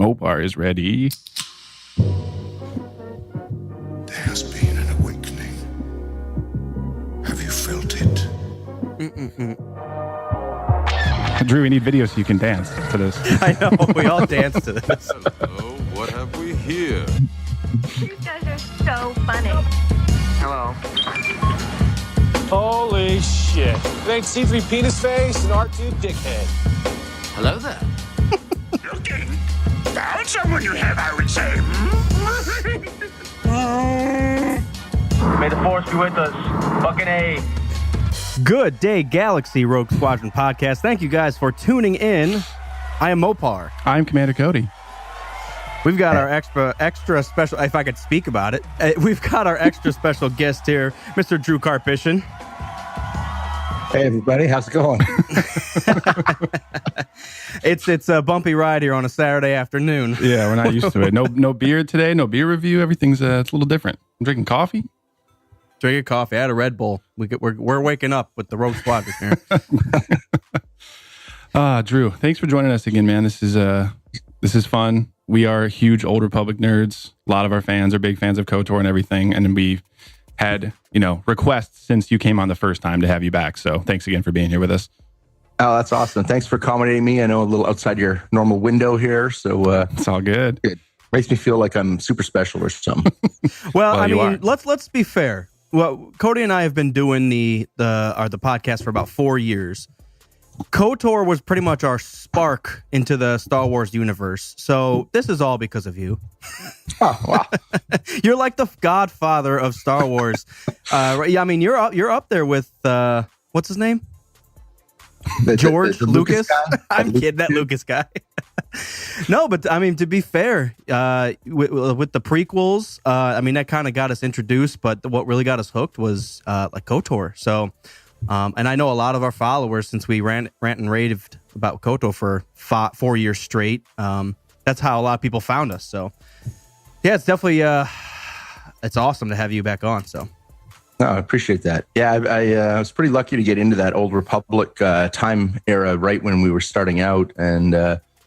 Mopar is ready. There has been an awakening. Have you felt it? Drew, we need video so you can dance to this. I know, we all dance to this. Hello, what have we here? You guys are so funny. Hello. Holy shit. It ain't C3 penis face and R2 dickhead. Hello there. Looking. Found someone you have, I would say. May the force be with us. Fucking A. Good day, Galaxy Rogue Squadron Podcast. Thank you guys for tuning in. I am Mopar. I'm Commander Cody. We've got our extra special, if I could speak about it, we've got our extra special guest here, Mr. Drew Karpyshyn. Hey, everybody. How's it going? It's a bumpy ride here on a Saturday afternoon. Yeah, we're not used to it. No beer today, no beer review. Everything's it's a little different. I'm drinking coffee. Drinking coffee. I had a Red Bull. We're waking up with the Rogue Squadron here. Drew, thanks for joining us again, man. This is fun. We are huge Old Republic nerds. A lot of our fans are big fans of KotOR and everything. And we had, requests since you came on the first time to have you back. So thanks again for being here with us. Oh, that's awesome. Thanks for accommodating me. I know a little outside your normal window here. So it's all good. Makes me feel like I'm super special or something. Well, I mean, let's be fair. Well, Cody and I have been doing the podcast for about 4 years. KotOR was pretty much our spark into the Star Wars universe. So this is all because of you. Oh, wow. You're like the godfather of Star Wars. I mean, you're up there with what's his name? George the Lucas. guy? I'm kidding, that Lucas guy. No, but I mean, to be fair, with the prequels, I mean, that kind of got us introduced, but what really got us hooked was like KotOR. So, and I know a lot of our followers, since we rant and raved about KotOR for 4 years straight. That's how a lot of people found us. So, yeah, it's definitely it's awesome to have you back on. So. No, I appreciate that. Yeah, I was pretty lucky to get into that Old Republic time era right when we were starting out, and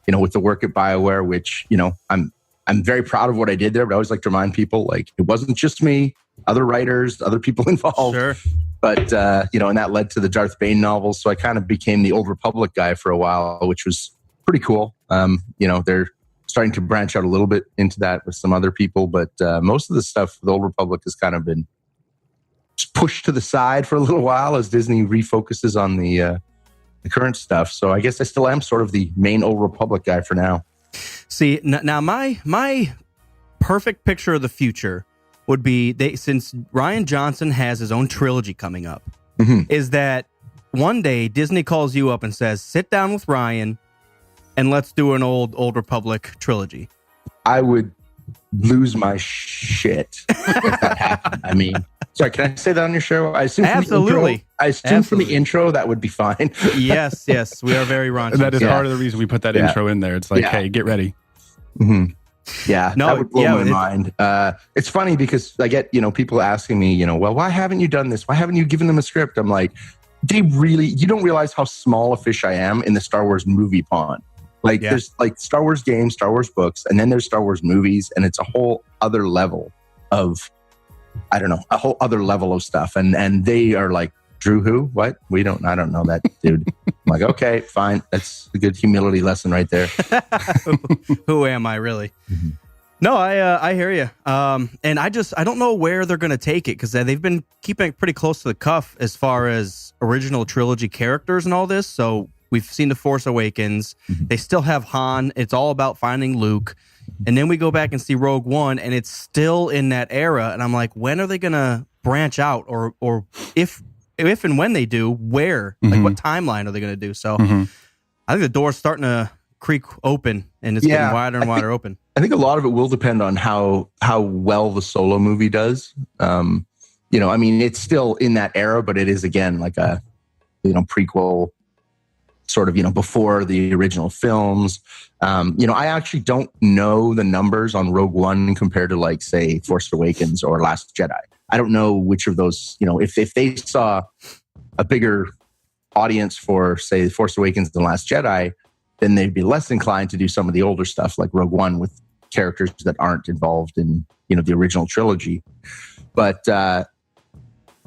with the work at BioWare, which I'm very proud of what I did there. But I always like to remind people, like, it wasn't just me, other writers, other people involved. Sure. But and that led to the Darth Bane novels. So I kind of became the Old Republic guy for a while, which was pretty cool. They're starting to branch out a little bit into that with some other people, but most of the stuff with the Old Republic has kind of been pushed to the side for a little while as Disney refocuses on the current stuff. So I guess I still am sort of the main Old Republic guy for now. See, now my perfect picture of the future would be, since Rian Johnson has his own trilogy coming up, is that one day Disney calls you up and says, sit down with Rian and let's do an Old Republic trilogy. I would lose my shit if that happened. I mean, sorry, can I say that on your show? I assume absolutely. From the intro that would be fine. Yes, we are very raunchy. And that is part of the reason we put that intro in there. It's like, hey, get ready. Mm-hmm. Yeah, that would blow my mind. It's funny because I get people asking me, well, why haven't you done this? Why haven't you given them a script? I'm like, you don't realize how small a fish I am in the Star Wars movie pond. Like, there's like Star Wars games, Star Wars books, and then there's Star Wars movies, and it's a whole other level of, a whole other level of stuff. And they are like, Drew who? What? I don't know that dude. I'm like, okay, fine. That's a good humility lesson right there. Who am I really? Mm-hmm. No, I hear you. And I don't know where they're going to take it, because they've been keeping it pretty close to the cuff as far as original trilogy characters and all this. So we've seen The Force Awakens. Mm-hmm. They still have Han. It's all about finding Luke. And then we go back and see Rogue One, and it's still in that era. And I'm like, when are they going to branch out? Or if and when they do, where? Like, what timeline are they going to do? So I think the door's starting to creak open, and it's getting wider and wider open. I think a lot of it will depend on how well the Solo movie does. I mean, it's still in that era, but it is, again, like a, prequel sort of, before the original films. I actually don't know the numbers on Rogue One compared to, like, say, Force Awakens or Last Jedi. I don't know which of those, if they saw a bigger audience for, say, Force Awakens than Last Jedi, then they'd be less inclined to do some of the older stuff like Rogue One with characters that aren't involved in, the original trilogy. But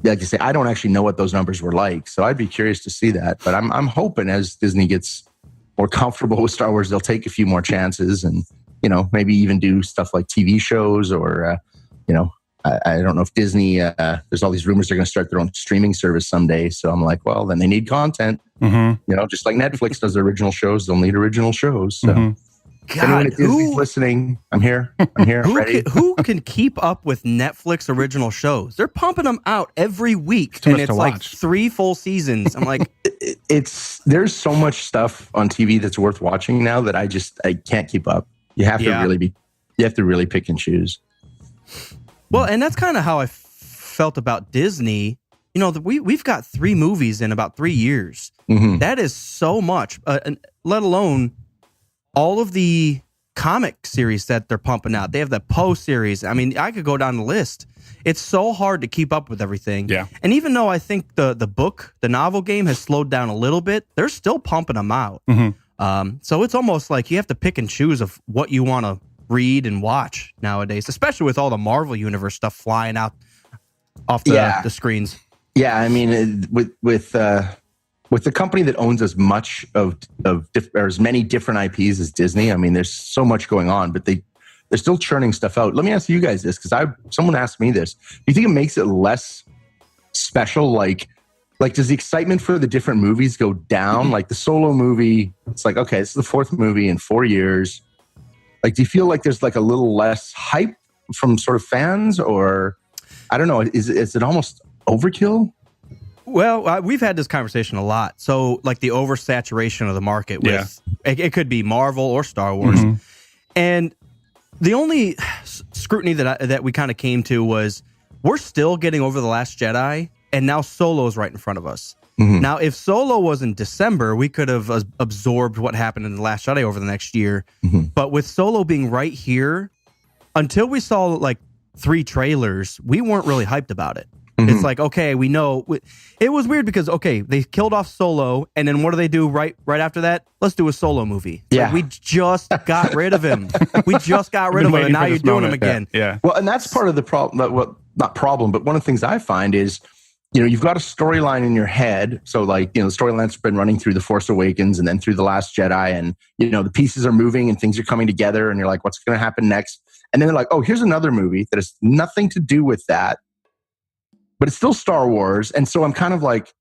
like I say, I don't actually know what those numbers were like, so I'd be curious to see that. But I'm hoping as Disney gets more comfortable with Star Wars, they'll take a few more chances and, maybe even do stuff like TV shows or, I don't know if Disney, there's all these rumors they're going to start their own streaming service someday. So I'm like, well, then they need content. Just like Netflix does original shows, they'll need original shows. So if anyone at Disney's listening, I'm here. Ready. Who can keep up with Netflix original shows? They're pumping them out every week, and it's like 3 full seasons. I'm like, there's so much stuff on TV that's worth watching now that I can't keep up. You have to really pick and choose. Well, and that's kind of how I felt about Disney. We've got 3 movies in about 3 years. That is so much, let alone all of the comic series that they're pumping out. They have the Poe series. I mean, I could go down the list. It's so hard to keep up with everything. Yeah. And even though I think the novel game has slowed down a little bit, they're still pumping them out. So it's almost like you have to pick and choose of what you want to read and watch nowadays, especially with all the Marvel Universe stuff flying out off the screens. Yeah, I mean, with the company that owns as much or as many different IPs as Disney, I mean, there's so much going on, but they're still churning stuff out. Let me ask you guys this, because someone asked me this. Do you think it makes it less special? Like, does the excitement for the different movies go down? Like the Solo movie, it's like, okay, this is the 4th movie in 4 years. Like, do you feel like there's like a little less hype from sort of fans, or I don't know, is it almost overkill? Well, we've had this conversation a lot. So, like the oversaturation of the market with it could be Marvel or Star Wars, and the only scrutiny that we kind of came to was we're still getting over The Last Jedi, and now Solo's right in front of us. Now, if Solo was in December, we could have absorbed what happened in The Last Jedi over the next year. But with Solo being right here, until we saw like 3 trailers, we weren't really hyped about it. It's like, okay, we know. It was weird because, okay, they killed off Solo, and then what do they do right after that? Let's do a Solo movie. It's like, we just got rid of him. We just got rid of him, and now you're doing him again. Yeah. Well, and that's part of the problem. Well, not problem, but one of the things I find is, you've got a storyline in your head. So, like, the storyline's been running through The Force Awakens and then through The Last Jedi, and, the pieces are moving and things are coming together, and you're like, what's going to happen next? And then they're like, oh, here's another movie that has nothing to do with that, but it's still Star Wars. And so I'm kind of like,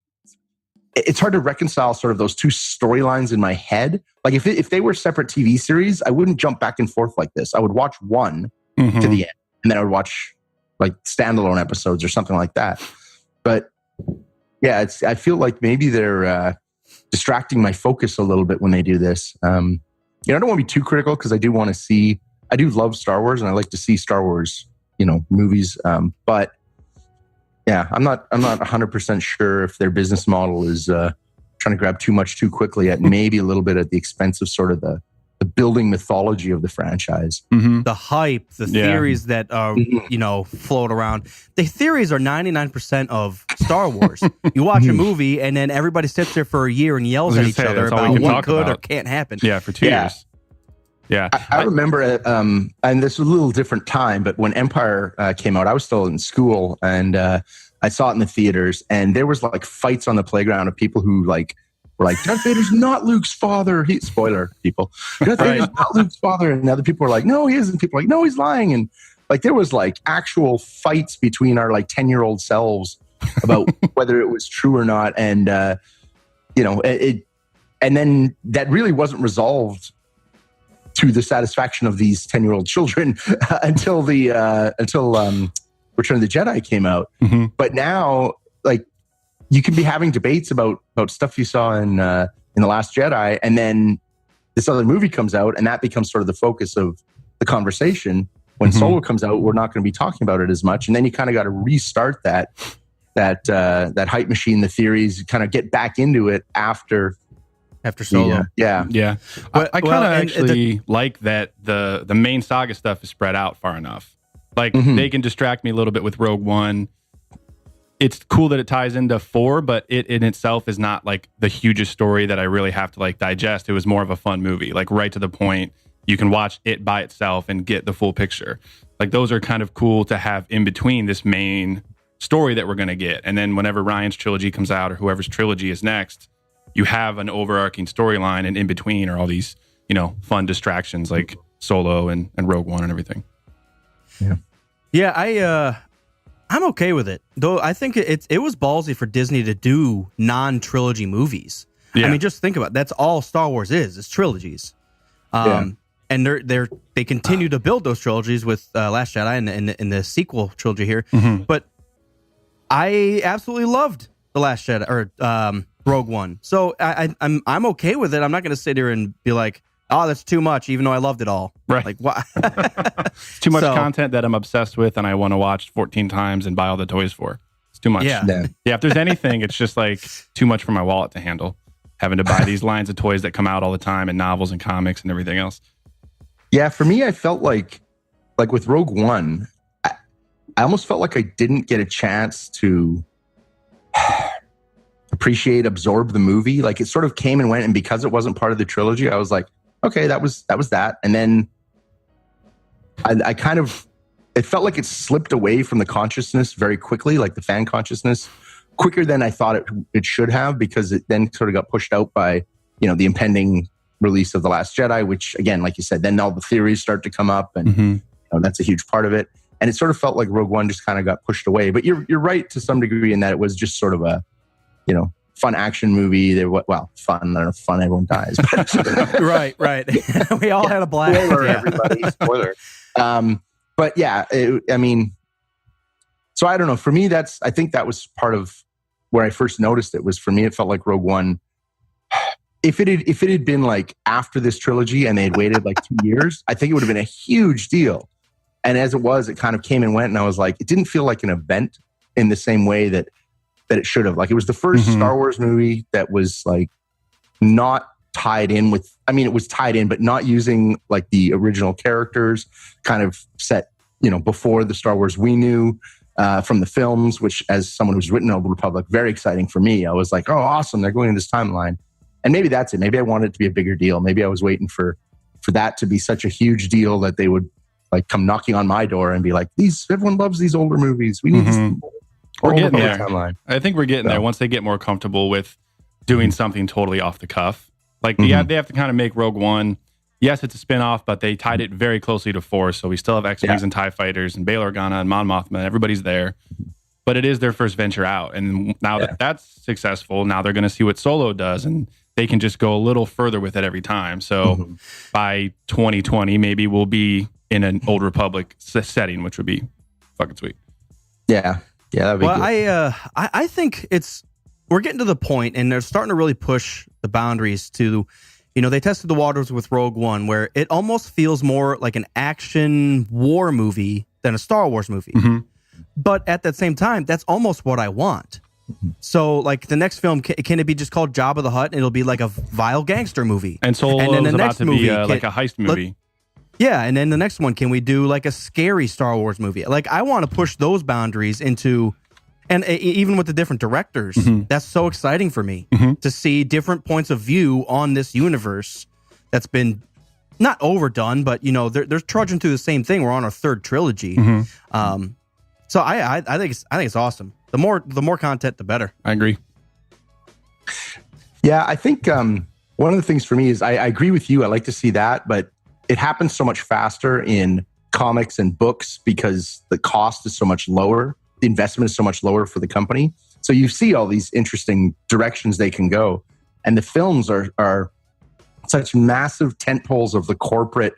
it's hard to reconcile sort of those 2 storylines in my head. Like if they were separate TV series, I wouldn't jump back and forth like this. I would watch one to the end, and then I would watch like standalone episodes or something like that. But yeah, I feel like maybe they're distracting my focus a little bit when they do this. I don't want to be too critical because I do love Star Wars, and I like to see Star Wars, movies. But yeah, I'm not 100% sure if their business model is trying to grab too much too quickly at maybe a little bit at the expense of sort of the building mythology of the franchise. The hype, the theories that float around. The theories are 99% of Star Wars. You watch a movie and then everybody sits there for a year and yells at each other about what could or can't happen. Yeah, for 2 years. Yeah. I remember, and this was a little different time, but when Empire came out, I was still in school, and I saw it in the theaters, and there was like fights on the playground of people who were like, Darth Vader's not Luke's father. Spoiler, people. Darth Vader's not Luke's father. And other people were like, no, he isn't. People were like, no, he's lying. And like, there was like actual fights between our like 10-year-old selves about whether it was true or not. And, and then that really wasn't resolved to the satisfaction of these 10-year-old children until Return of the Jedi came out. But now, like, you can be having debates about stuff you saw in The Last Jedi, and then this other movie comes out, and that becomes sort of the focus of the conversation. When Solo comes out, we're not going to be talking about it as much, and then you kind of got to restart that hype machine, the theories, kind of get back into it after Solo. Yeah. I kind of actually like that the main saga stuff is spread out far enough. Like they can distract me a little bit with Rogue One. it's cool that it ties into 4, but it in itself is not like the hugest story that I really have to like digest. It was more of a fun movie, like right to the point. You can watch it by itself and get the full picture. Like those are kind of cool to have in between this main story that we're going to get. And then whenever Ryan's trilogy comes out or whoever's trilogy is next, you have an overarching storyline, and in between are all these, you know, fun distractions like Solo and Rogue One and everything. Yeah, I'm okay with it. Though I think it was ballsy for Disney to do non-trilogy movies. Yeah. I mean, just think about it. That's all Star Wars is. It's trilogies. And they continue to build those trilogies with Last Jedi and the sequel trilogy here. Mm-hmm. But I absolutely loved the Last Jedi or Rogue One. So I'm okay with it. I'm not going to sit here and be like, oh, that's too much, even though I loved it all. Right. Like, what? It's too much content that I'm obsessed with and I want to watch 14 times and buy all the toys for. It's too much. Yeah. If there's anything, it's just like too much for my wallet to handle. Having to buy these lines of toys that come out all the time and novels and comics and everything else. Yeah, for me, I felt like with Rogue One, I almost felt like I didn't get a chance to absorb the movie. Like it sort of came and went, and because it wasn't part of the trilogy, I was like, okay, that was that. And then I kind of, it felt like it slipped away from the consciousness very quickly, like the fan consciousness, quicker than I thought it should have, because it then sort of got pushed out by, you know, the impending release of The Last Jedi, which again, like you said, then all the theories start to come up, and you know, that's a huge part of it. And it sort of felt like Rogue One just kind of got pushed away. But you're right to some degree in that it was just sort of a, you know, fun action movie. Fun. I don't know if fun, everyone dies. But right. We all had a blast. Spoiler, everybody. Spoiler. But yeah, I mean, so I don't know. For me, I think that was part of where I first noticed it. Was for me, it felt like Rogue One. If it had been like after this trilogy and they had waited like 2 years, I think it would have been a huge deal. And as it was, it kind of came and went, and I was like, it didn't feel like an event in the same way that it should have. Like it was the first Star Wars movie that was like not tied in with, I mean, it was tied in, but not using like the original characters, kind of set, you know, before the Star Wars we knew from the films, which as someone who's written Old Republic, very exciting for me. I was like, oh, awesome. They're going in this timeline. And maybe that's it. Maybe I wanted it to be a bigger deal. Maybe I was waiting for that to be such a huge deal that they would like come knocking on my door and be like, everyone loves these older movies. We need this. We're getting there. Timeline. I think we're getting there once they get more comfortable with doing something totally off the cuff. Like, they have to kind of make Rogue One. Yes, it's a spinoff, but they tied it very closely to Force. So we still have X-Wings and TIE Fighters and Bail Organa and Mon Mothma. Everybody's there. But it is their first venture out. And now that that's successful, now they're going to see what Solo does. And they can just go a little further with it every time. So by 2020, maybe we'll be in an Old Republic setting, which would be fucking sweet. Yeah. Yeah, that'd be good. I think we're getting to the point, and they're starting to really push the boundaries to, you know, they tested the waters with Rogue One, where it almost feels more like an action war movie than a Star Wars movie. But at that same time, that's almost what I want. So, like, the next film, can it be just called Jabba the Hutt? And it'll be like a vile gangster movie. And Solo is about to be like a heist movie. Yeah, and then the next one, can we do like a scary Star Wars movie? Like, I want to push those boundaries into, and even with the different directors, that's so exciting for me to see different points of view on this universe that's been not overdone, but, you know, they're trudging through the same thing. We're on our third trilogy. So I think it's awesome. The more content, the better. I agree. Yeah, I think one of the things for me is I agree with you. I like to see that, but it happens so much faster in comics and books because the cost is so much lower. The investment is so much lower for the company. So you see all these interesting directions they can go. And the films are such massive tentpoles of the corporate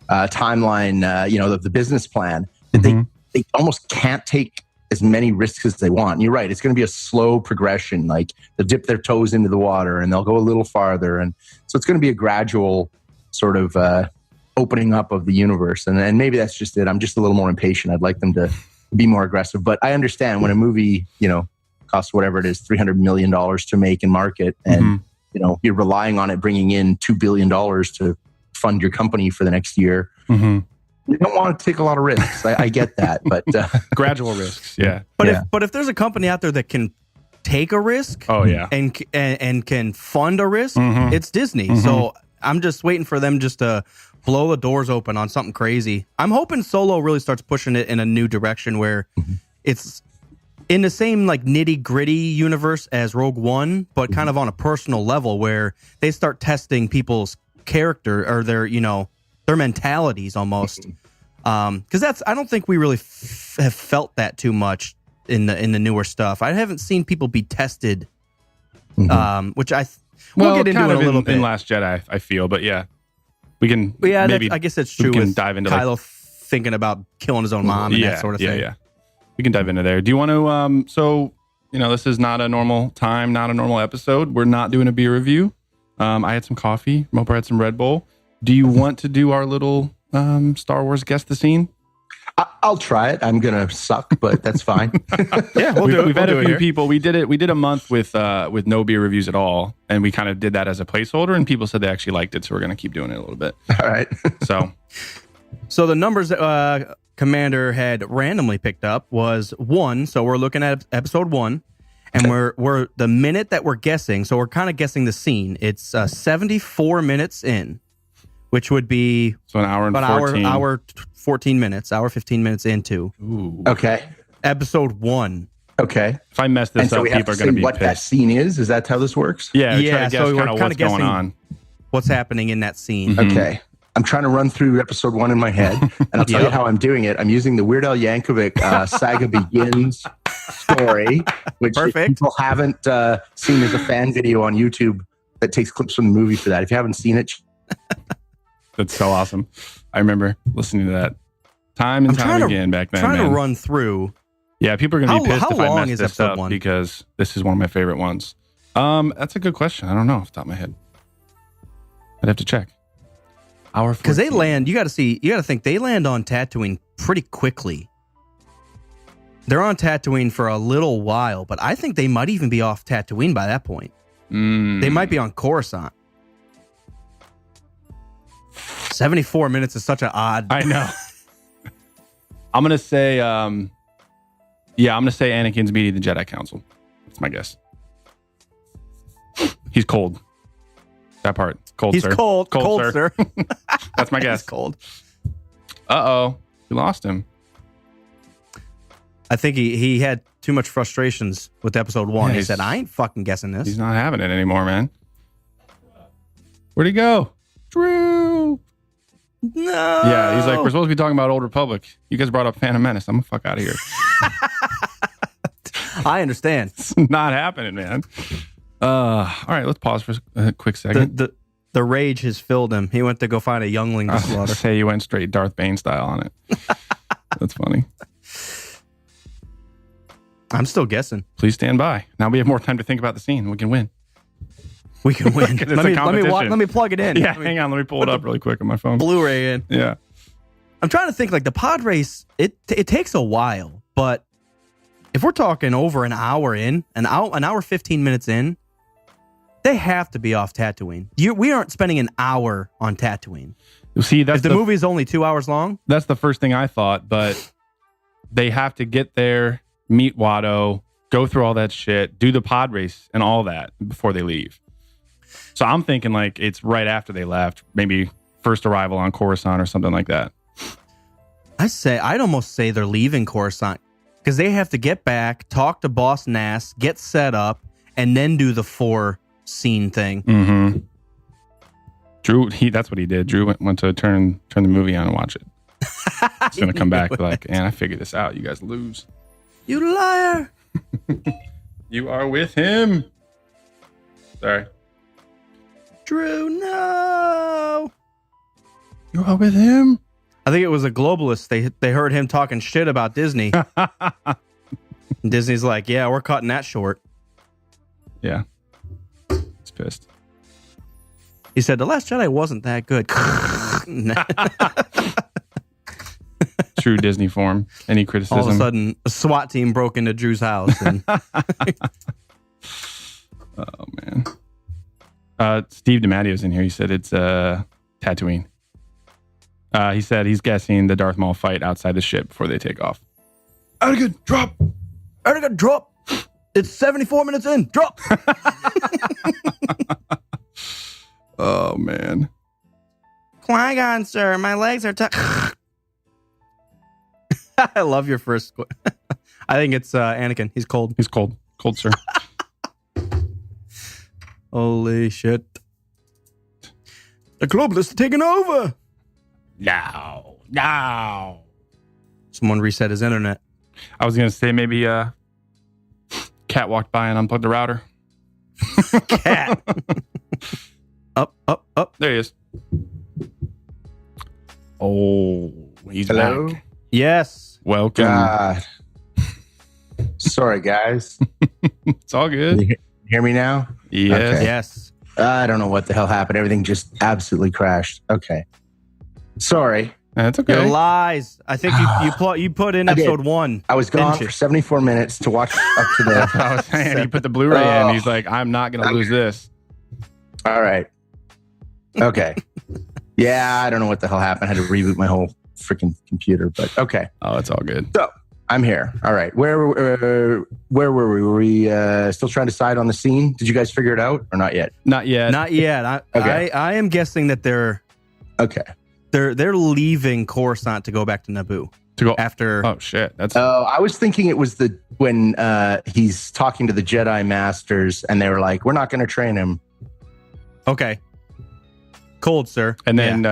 timeline, you know, the business plan, that they almost can't take as many risks as they want. And you're right. It's going to be a slow progression. Like they'll dip their toes into the water and they'll go a little farther. And so it's going to be a gradual sort of opening up of the universe. And maybe that's just it. I'm just a little more impatient. I'd like them to be more aggressive. But I understand when a movie, you know, costs whatever it is, $300 million to make and market. And, you know, you're relying on it bringing in $2 billion to fund your company for the next year. You don't want to take a lot of risks. I get that, but Gradual risks. Yeah. But if there's a company out there that can take a risk, and can fund a risk, it's Disney. So I'm just waiting for them just to blow the doors open on something crazy. I'm hoping Solo really starts pushing it in a new direction where it's in the same like nitty gritty universe as Rogue One, but kind of on a personal level where they start testing people's character or their mentalities almost. Because I don't think we really have felt that too much in the newer stuff. I haven't seen people be tested, which we'll get into in a little bit in Last Jedi. I feel, but yeah, we can. Yeah, maybe I guess it's true. We can with dive into Kylo thinking about killing his own mom and that sort of thing. Yeah. We can dive into there. Do you want to? So this is not a normal time, not a normal episode. We're not doing a beer review. I had some coffee. Moper had some Red Bull. Do you want to do our little Star Wars guess the scene? I'll try it. I'm gonna suck, but that's fine. Yeah, we'll do it. We've had a few here. people. We did it. We did a month with no beer reviews at all, and we kind of did that as a placeholder. And people said they actually liked it, so we're gonna keep doing it a little bit. All right. So the numbers that Commander had randomly picked up was 1. So we're looking at episode 1, and we're the minute that we're guessing. So we're kind of guessing the scene. It's 74 minutes in, which would be an hour and about 14. hour 14 minutes, hour 15 minutes into. Ooh. Okay. Episode 1. Okay. If I mess this up, people are going to be what pissed. that scene is. Is that how this works? Yeah. Yeah, Try to guess so we're kind of kinda what's going guessing on. What's happening in that scene? Okay. I'm trying to run through episode 1 in my head, and I'll tell you how I'm doing it. I'm using the Weird Al Yankovic Saga Begins story, which if people haven't seen, there's a fan video on YouTube that takes clips from the movie for that. If you haven't seen it, that's so awesome. I remember listening to that time and time again back then. Trying to run through. Yeah, people are going to be pissed if I long mess is this episode up 1? because this is one of my favorite ones. That's a good question. I don't know off the top of my head. I'd have to check. Hour 14. Because they land, you got to think they land on Tatooine pretty quickly. They're on Tatooine for a little while, but I think they might even be off Tatooine by that point. They might be on Coruscant. 74 minutes is such an odd. I know. I'm gonna say, Anakin's meeting the Jedi Council. That's my guess. He's cold. That part. Cold, He's sir. cold, sir. That's my guess. He's cold. Uh-oh. We lost him. I think he had too much frustrations with episode 1. Yeah, he said, I ain't fucking guessing this. He's not having it anymore, man. Where'd he go? Drew. No. Yeah, he's like, we're supposed to be talking about Old Republic. You guys brought up Phantom Menace. I'm the fuck out of here. I understand. It's not happening, man. All right, let's pause for a quick second. The rage has filled him. He went to go find a youngling to slaughter. Say you went straight Darth Bane style on it. That's funny. I'm still guessing. Please stand by. Now we have more time to think about the scene. We can win. We can win. Let me plug it in. Yeah, hang on. Let me pull it up really quick on my phone. Blu-ray in. Yeah. I'm trying to think, like, the pod race, it takes a while, but if we're talking over an hour in, an hour 15 minutes in, they have to be off Tatooine. We aren't spending an hour on Tatooine. See, that's if the movie is only 2 hours long. That's the first thing I thought, but they have to get there, meet Watto, go through all that shit, do the pod race and all that before they leave. So I'm thinking like it's right after they left, maybe first arrival on Coruscant or something like that. I'd almost say they're leaving Coruscant because they have to get back, talk to Boss Nass, get set up, and then do the 4 scene thing. Mm-hmm. Drew, that's what he did. Drew went to turn the movie on and watch it. He's gonna come back like, man, I figured this out. You guys lose. You liar. You are with him. Sorry. Drew, no. You are with him. I think it was a globalist. They heard him talking shit about Disney. And Disney's like, yeah, we're cutting that short. Yeah. He's pissed. He said, The Last Jedi wasn't that good. True Disney form. Any criticism? All of a sudden, a SWAT team broke into Drew's house. And oh, man. Steve DiMattio's in here. He said it's Tatooine. He said he's guessing the Darth Maul fight outside the ship before they take off. Anakin, drop. Anakin, drop. It's 74 minutes in. Drop. Oh, man. Qui-Gon, sir. My legs are I love your first. I think it's Anakin. He's cold. He's cold. Cold, sir. Holy shit. The globalists are taking over. No. Someone reset his internet. I was going to say maybe Cat walked by and unplugged the router. Cat. Up. There he is. Oh, he's Hello? back. Yes. Welcome. God. Sorry, guys. It's all good. You hear me now? Yes. Okay. Yes. I don't know what the hell happened. Everything just absolutely crashed. Okay. Sorry. That's okay. Your lies. I think you put in I did. episode 1. I was gone Didn't you? for 74 minutes to watch up to the... I was saying he put the Blu-ray in. He's like, I'm not going to lose this. All right. Okay. Yeah, I don't know what the hell happened. I had to reboot my whole freaking computer, but okay. Oh, it's all good. So I'm here. All right. Where were we? Were we still trying to decide on the scene? Did you guys figure it out or not yet? Not yet. Not yet. Okay. I am guessing that they're leaving Coruscant to go back to Naboo. To go After Oh shit. That's I was thinking it was when he's talking to the Jedi Masters and they were like, we're not going to train him. Okay. Cold, sir. And then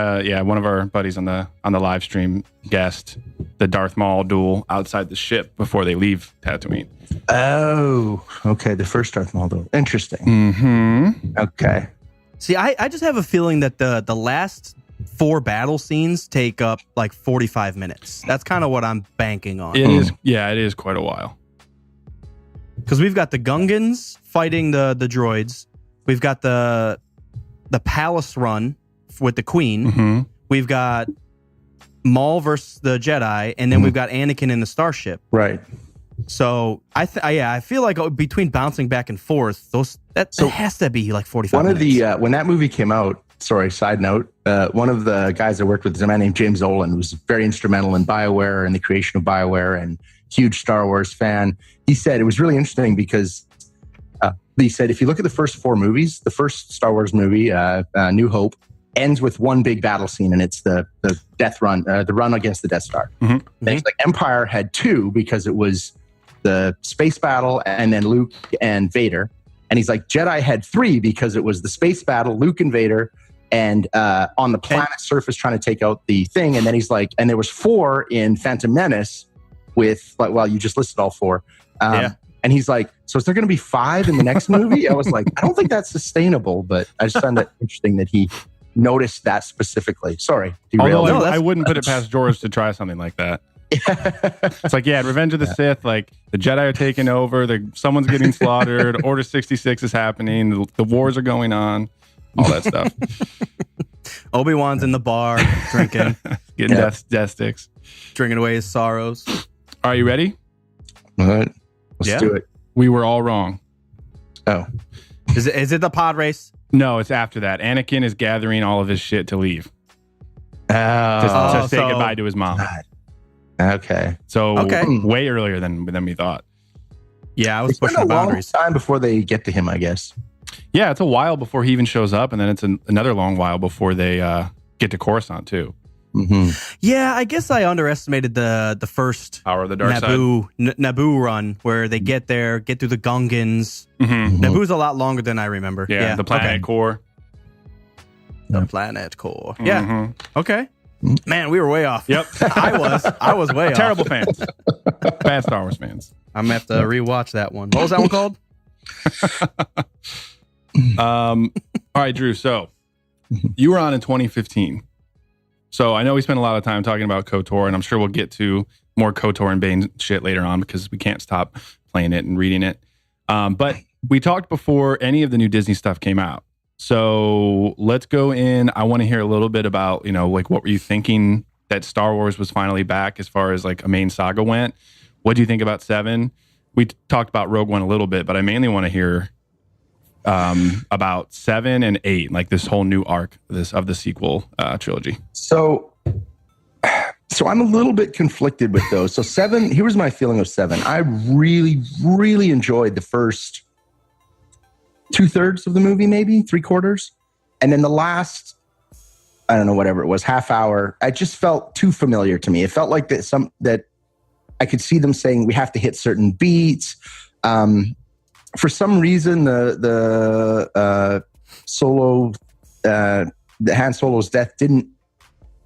one of our buddies on the live stream guessed the Darth Maul duel outside the ship before they leave Tatooine. Oh, okay. The first Darth Maul duel. Interesting. Mm-hmm. Okay. See, I just have a feeling that the last 4 battle scenes take up like 45 minutes. That's kind of what I'm banking on. It is. Yeah, it is quite a while. Because we've got the Gungans fighting the droids. We've got the palace run with the Queen. Mm-hmm. We've got Maul versus the Jedi, and then we've got Anakin in the starship. Right. So I feel like between bouncing back and forth, that has to be like 45 minutes. When that movie came out, sorry, side note, one of the guys I worked with is a man named James Olin, who was very instrumental in BioWare and the creation of BioWare and huge Star Wars fan. He said it was really interesting because he said if you look at the first 4 movies, the first Star Wars movie, New Hope, ends with one big battle scene, and it's the death run, the run against the Death Star. Mm-hmm. Then he's like Empire had 2 because it was the space battle and then Luke and Vader. And he's like Jedi had 3 because it was the space battle, Luke and Vader, and on the planet's surface trying to take out the thing. And then he's like, and there was 4 in Phantom Menace with, like, well, you just listed all 4. And he's like, so is there going to be 5 in the next movie? I was like, I don't think that's sustainable, but I just found it interesting that he noticed that specifically. Sorry. Although I wouldn't put it past George to try something like that. It's like, Revenge of the Sith, like the Jedi are taking over, someone's getting slaughtered, Order 66 is happening, the wars are going on, all that stuff. Obi-Wan's in the bar, drinking. Getting death sticks. Drinking away his sorrows. Are you ready? All right. Let's do it. We were all wrong. Oh. Is it the pod race? No, it's after that. Anakin is gathering all of his shit to leave. Oh. To say goodbye to his mom. God. Okay. So way earlier than we thought. Yeah, I was pushing a the boundaries. long time before they get to him, I guess. Yeah, it's a while before he even shows up, and then it's another long while before they get to Coruscant too. Mm-hmm. Yeah, I guess I underestimated the first Hour of the Dark Naboo run where they get there, get through the Gungans. Mm-hmm. Naboo's a lot lot longer than I remember. Yeah, the planet core. The planet core. Mm-hmm. Yeah. Okay. Man, we were way off. Yep. I was way off. Terrible fans. Bad Star Wars fans. I'm gonna have to rewatch that one. What was that one called? All right, Drew. So you were on in 2015. So I know we spent a lot of time talking about KotOR, and I'm sure we'll get to more KotOR and Bane shit later on because we can't stop playing it and reading it. But we talked before any of the new Disney stuff came out. So let's go in. I want to hear a little bit about, like what were you thinking that Star Wars was finally back as far as like a main saga went? What do you think about 7? We talked about Rogue One a little bit, but I mainly want to hear about 7 and 8, like this whole new arc of the sequel trilogy. So So I'm a little bit conflicted with those. So 7, here was my feeling of 7. I really, really enjoyed the first 2/3 of the movie, maybe 3/4. And then the last, I don't know, whatever it was, half hour, I just felt too familiar to me. It felt like that I could see them saying we have to hit certain beats. For some reason, the Solo, the Han Solo's death didn't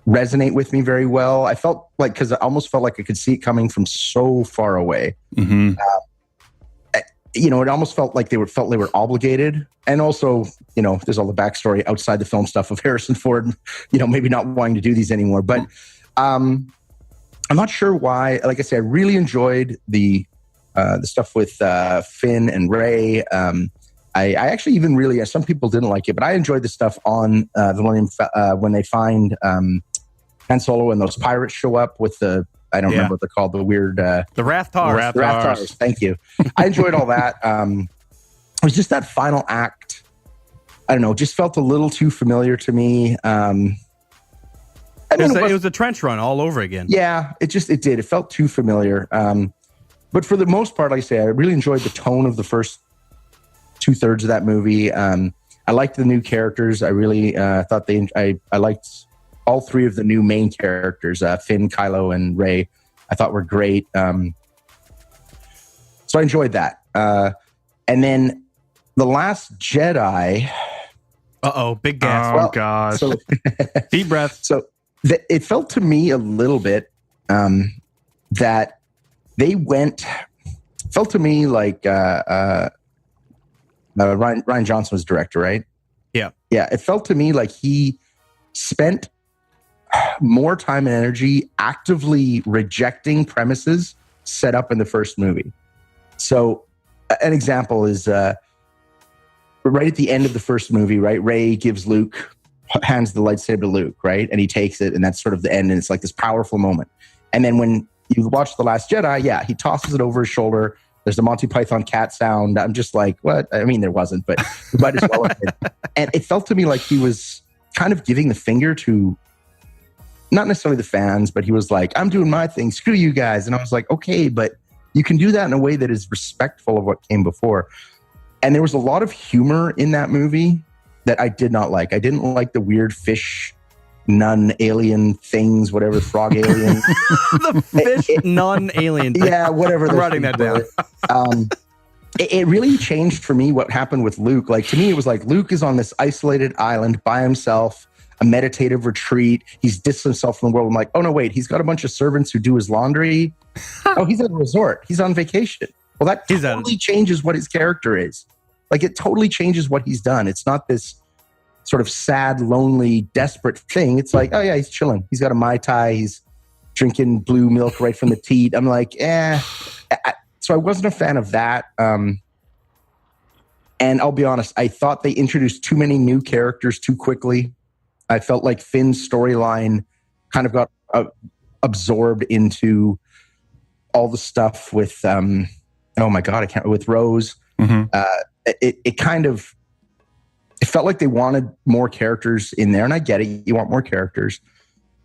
resonate with me very well. I felt like, because I almost felt like I could see it coming from so far away. Mm-hmm. It almost felt like they were obligated. And also, there's all the backstory outside the film stuff of Harrison Ford, maybe not wanting to do these anymore. But I'm not sure why. Like I said, I really enjoyed the stuff with Finn and Rey. I actually even really, some people didn't like it, but I enjoyed the stuff on the Millennium when they find Han Solo and those pirates show up with I don't remember what they're called, the weird... the Rathars. Rathars, thank you. I enjoyed all that. It was just that final act, I don't know, just felt a little too familiar to me. It was a trench run all over again. Yeah, it did. It felt too familiar. But for the most part, like I say, I really enjoyed the tone of the first 2/3 of that movie. I liked the new characters. I really thought I liked all 3 of the new main characters, Finn, Kylo, and Rey. I thought were great. So I enjoyed that. And then The Last Jedi. Big gas. Oh, gosh. So, deep breath. So it felt to me a little bit that they felt to me like Ryan Johnson was director, right? Yeah. Yeah. It felt to me like he spent more time and energy actively rejecting premises set up in the first movie. So an example is right at the end of the first movie, right? Rey hands the lightsaber to Luke, right? And he takes it, and that's sort of the end, and it's like this powerful moment. And then when you watch The Last Jedi, he tosses it over his shoulder. There's the Monty Python cat sound. I'm just like, what? I mean, there wasn't, but you might as well have been. And it felt to me like he was kind of giving the finger to not necessarily the fans, but he was like, I'm doing my thing. Screw you guys. And I was like, okay, but you can do that in a way that is respectful of what came before. And there was a lot of humor in that movie that I did not like. I didn't like the weird fish nun alien things, whatever, frog alien. The fish nun alien thing. Yeah, whatever. I'm writing that down. It really changed for me what happened with Luke. Like, to me, it was like Luke is on this isolated island by himself, a meditative retreat. He's distanced himself from the world. I'm like, oh no, wait, he's got a bunch of servants who do his laundry. Oh, he's at a resort. He's on vacation. Well, that totally changes what his character is. Like, it totally changes what he's done. It's not this sort of sad, lonely, desperate thing. It's like, oh yeah, he's chilling. He's got a Mai Tai. He's drinking blue milk right from the teat. I'm like, so I wasn't a fan of that. And I'll be honest, I thought they introduced too many new characters too quickly. I felt like Finn's storyline kind of got absorbed into all the stuff with, oh my God, with Rose. Mm-hmm. It felt like they wanted more characters in there, and I get it. You want more characters,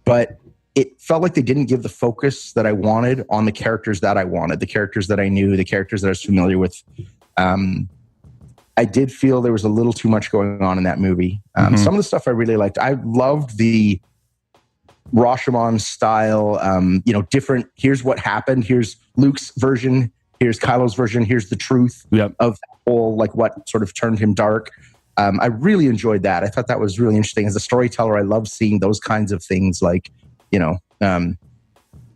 but it felt like they didn't give the focus that I wanted on the characters that I wanted, the characters that I knew, the characters that I was familiar with. I did feel there was a little too much going on in that movie. Some of the stuff I really liked. I loved the Rashomon style, different, here's what happened, here's Luke's version, here's Kylo's version, here's the truth of that whole, like, what sort of turned him dark. I really enjoyed that. I thought that was really interesting. As a storyteller, I love seeing those kinds of things, like,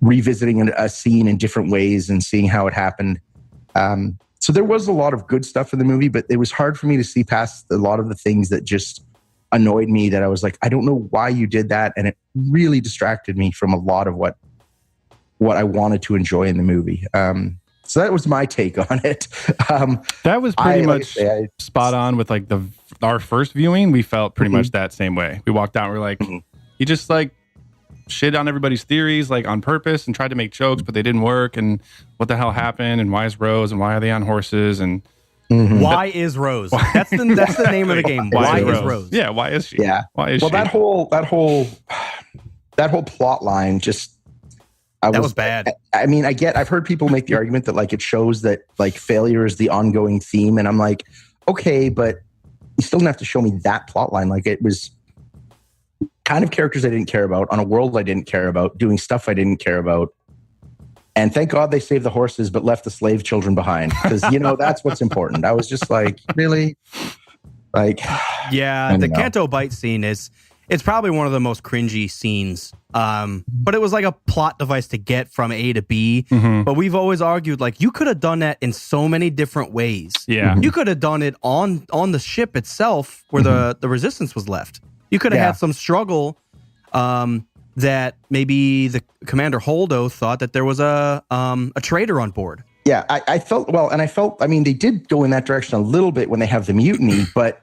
revisiting a scene in different ways and seeing how it happened. So there was a lot of good stuff in the movie, but it was hard for me to see past a lot of the things that just annoyed me, that I was like, I don't know why you did that. And it really distracted me from a lot of what I wanted to enjoy in the movie. So that was my take on it. That was pretty much spot on with like our first viewing. We felt pretty much that same way. We walked out and we're like, he just like shit on everybody's theories, like on purpose, and tried to make jokes, but they didn't work. And what the hell happened? And why is Rose? And why are they on horses? And why is Rose? That's the name of the game. Why is Rose? Yeah, why is she? Yeah. Why is she? That whole plot line just That was bad. I mean, I've heard people make the argument that like it shows that like failure is the ongoing theme. And I'm like, okay, but you still didn't have to show me that plot line. Like it was kind of characters I didn't care about on a world I didn't care about, doing stuff I didn't care about. And thank God they saved the horses, but left the slave children behind. Because, that's what's important. I was just like, really? Like, yeah, the Canto Bite scene it's probably one of the most cringy scenes. But it was like a plot device to get from A to B. Mm-hmm. But we've always argued, like, you could have done that in so many different ways. Yeah. You could have done it on the ship itself where the resistance was left. You could have had some struggle that maybe the Commander Holdo thought that there was a traitor on board. Yeah, I felt, they did go in that direction a little bit when they have the mutiny, but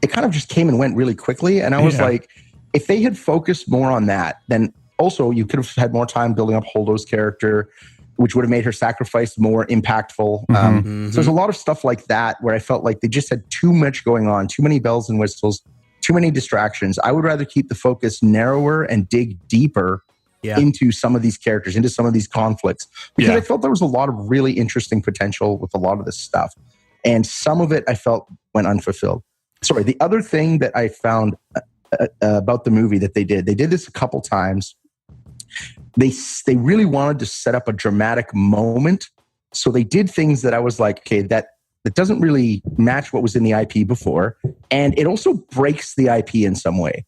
it kind of just came and went really quickly. And I was like, if they had focused more on that, then also you could have had more time building up Holdo's character, which would have made her sacrifice more impactful. So there's a lot of stuff like that where I felt like they just had too much going on, too many bells and whistles, too many distractions. I would rather keep the focus narrower and dig deeper into some of these characters, into some of these conflicts, because I felt there was a lot of really interesting potential with a lot of this stuff. And some of it I felt went unfulfilled. Sorry, the other thing that I found about the movie that they did this a couple times. They really wanted to set up a dramatic moment. So they did things that I was like, okay, that doesn't really match what was in the IP before. And it also breaks the IP in some way.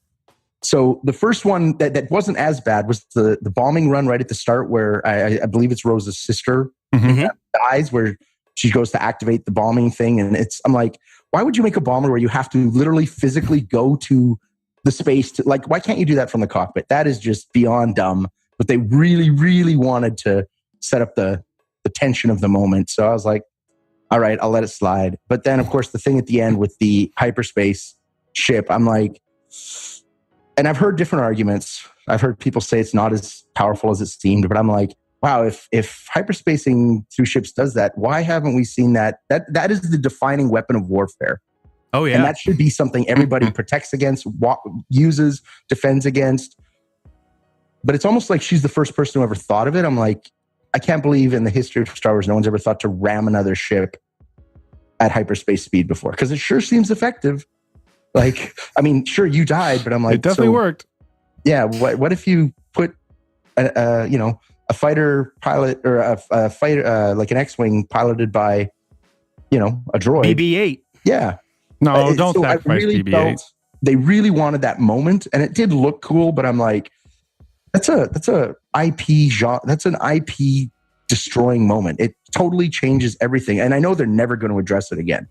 So the first one that wasn't as bad was the bombing run right at the start where I believe it's Rose's sister dies, where she goes to activate the bombing thing. And I'm like, why would you make a bomber where you have to literally physically go to the space to, like, why can't you do that from the cockpit? That is just beyond dumb. But they really, really wanted to set up the tension of the moment. So I was like, all right, I'll let it slide. But then, of course, the thing at the end with the hyperspace ship, I'm like, and I've heard different arguments. I've heard people say it's not as powerful as it seemed, but I'm like, wow, if hyperspacing through ships does that, why haven't we seen that? That is the defining weapon of warfare. Oh, yeah. And that should be something everybody protects against, uses, defends against. But it's almost like she's the first person who ever thought of it. I'm like, I can't believe in the history of Star Wars, no one's ever thought to ram another ship at hyperspace speed before. Because it sure seems effective. Like, I mean, sure, you died, but I'm like... It definitely worked. Yeah, what if you put, a fighter pilot or a fighter, like an X-Wing piloted by, a droid? BB-8. Yeah. No, don't sacrifice BB-8. They really wanted that moment, and it did look cool, but I'm like, that's a IP genre. That's an IP destroying moment. It totally changes everything, and I know they're never going to address it again.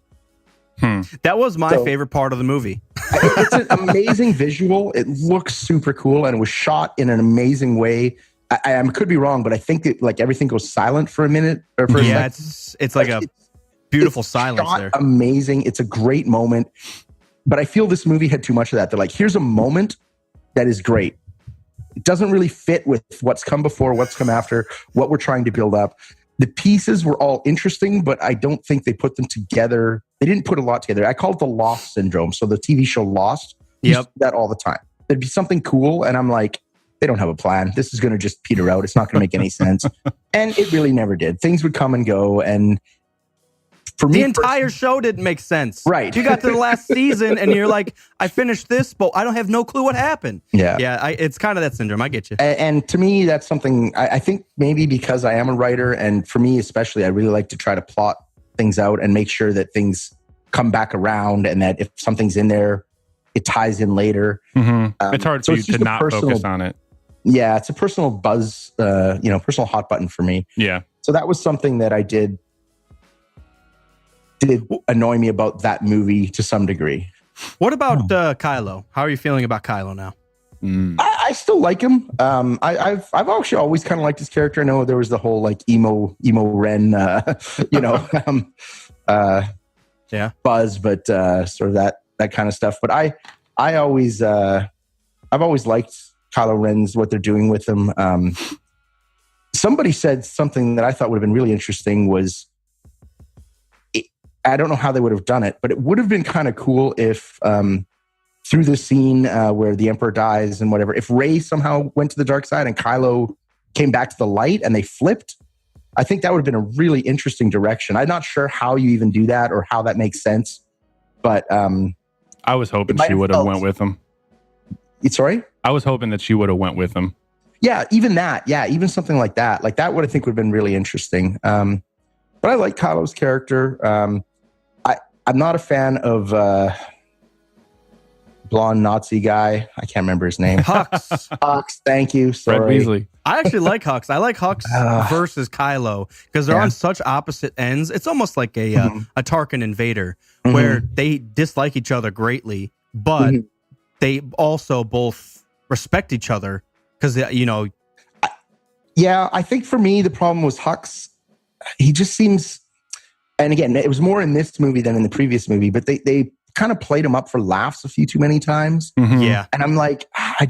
That was my favorite part of the movie. It's an amazing visual. It looks super cool, and it was shot in an amazing way. I could be wrong, but I think that like everything goes silent for a minute or for a second. It's like a beautiful silence there. Amazing. It's a great moment, but I feel this movie had too much of that. They're like, here's a moment that is great. It doesn't really fit with what's come before, what's come after, what we're trying to build up. The pieces were all interesting, but I don't think they put them together. They didn't put a lot together. I call it the Lost syndrome. So the TV show Lost, that all the time. There'd be something cool, and I'm like, they don't have a plan. This is going to just peter out. It's not going to make any sense. And it really never did. Things would come and go, and for me, the entire show didn't make sense. Right. You got to the last season and you're like, I finished this, but I don't have no clue what happened. Yeah. It's kind of that syndrome. I get you. And to me, that's something I think maybe because I am a writer, and for me especially, I really like to try to plot things out and make sure that things come back around, and that if something's in there, it ties in later. It's hard for you to not focus on it. Yeah, it's a personal buzz, personal hot button for me. Yeah. So that was something that I did annoy me about that movie to some degree. What about Kylo? How are you feeling about Kylo now? I still like him. I've actually always kind of liked his character. I know there was the whole like emo Ren, buzz, but sort of that kind of stuff. But I've always liked Kylo Ren's what they're doing with him. Somebody said something that I thought would have been really interesting was, I don't know how they would have done it, but it would have been kind of cool if through the scene where the Emperor dies and whatever, if Rey somehow went to the dark side and Kylo came back to the light and they flipped, I think that would have been a really interesting direction. I'm not sure how you even do that or how that makes sense, but I was hoping she would have went with him. Sorry? I was hoping that she would have went with him. Yeah, even that. Yeah, even something like that. Like that would I think would have been really interesting. But I like Kylo's character. I'm not a fan of blonde Nazi guy. I can't remember his name. Hux. Hux, thank you. Sorry. Fred Weasley. I actually like Hux. I like Hux versus Kylo because they're on such opposite ends. It's almost like a Tarkin and Vader, where they dislike each other greatly, but they also both respect each other because, you know. Yeah, I think for me, the problem was Hux. He just seems, and again, it was more in this movie than in the previous movie, but they kind of played him up for laughs a few too many times. Yeah. And I'm like, I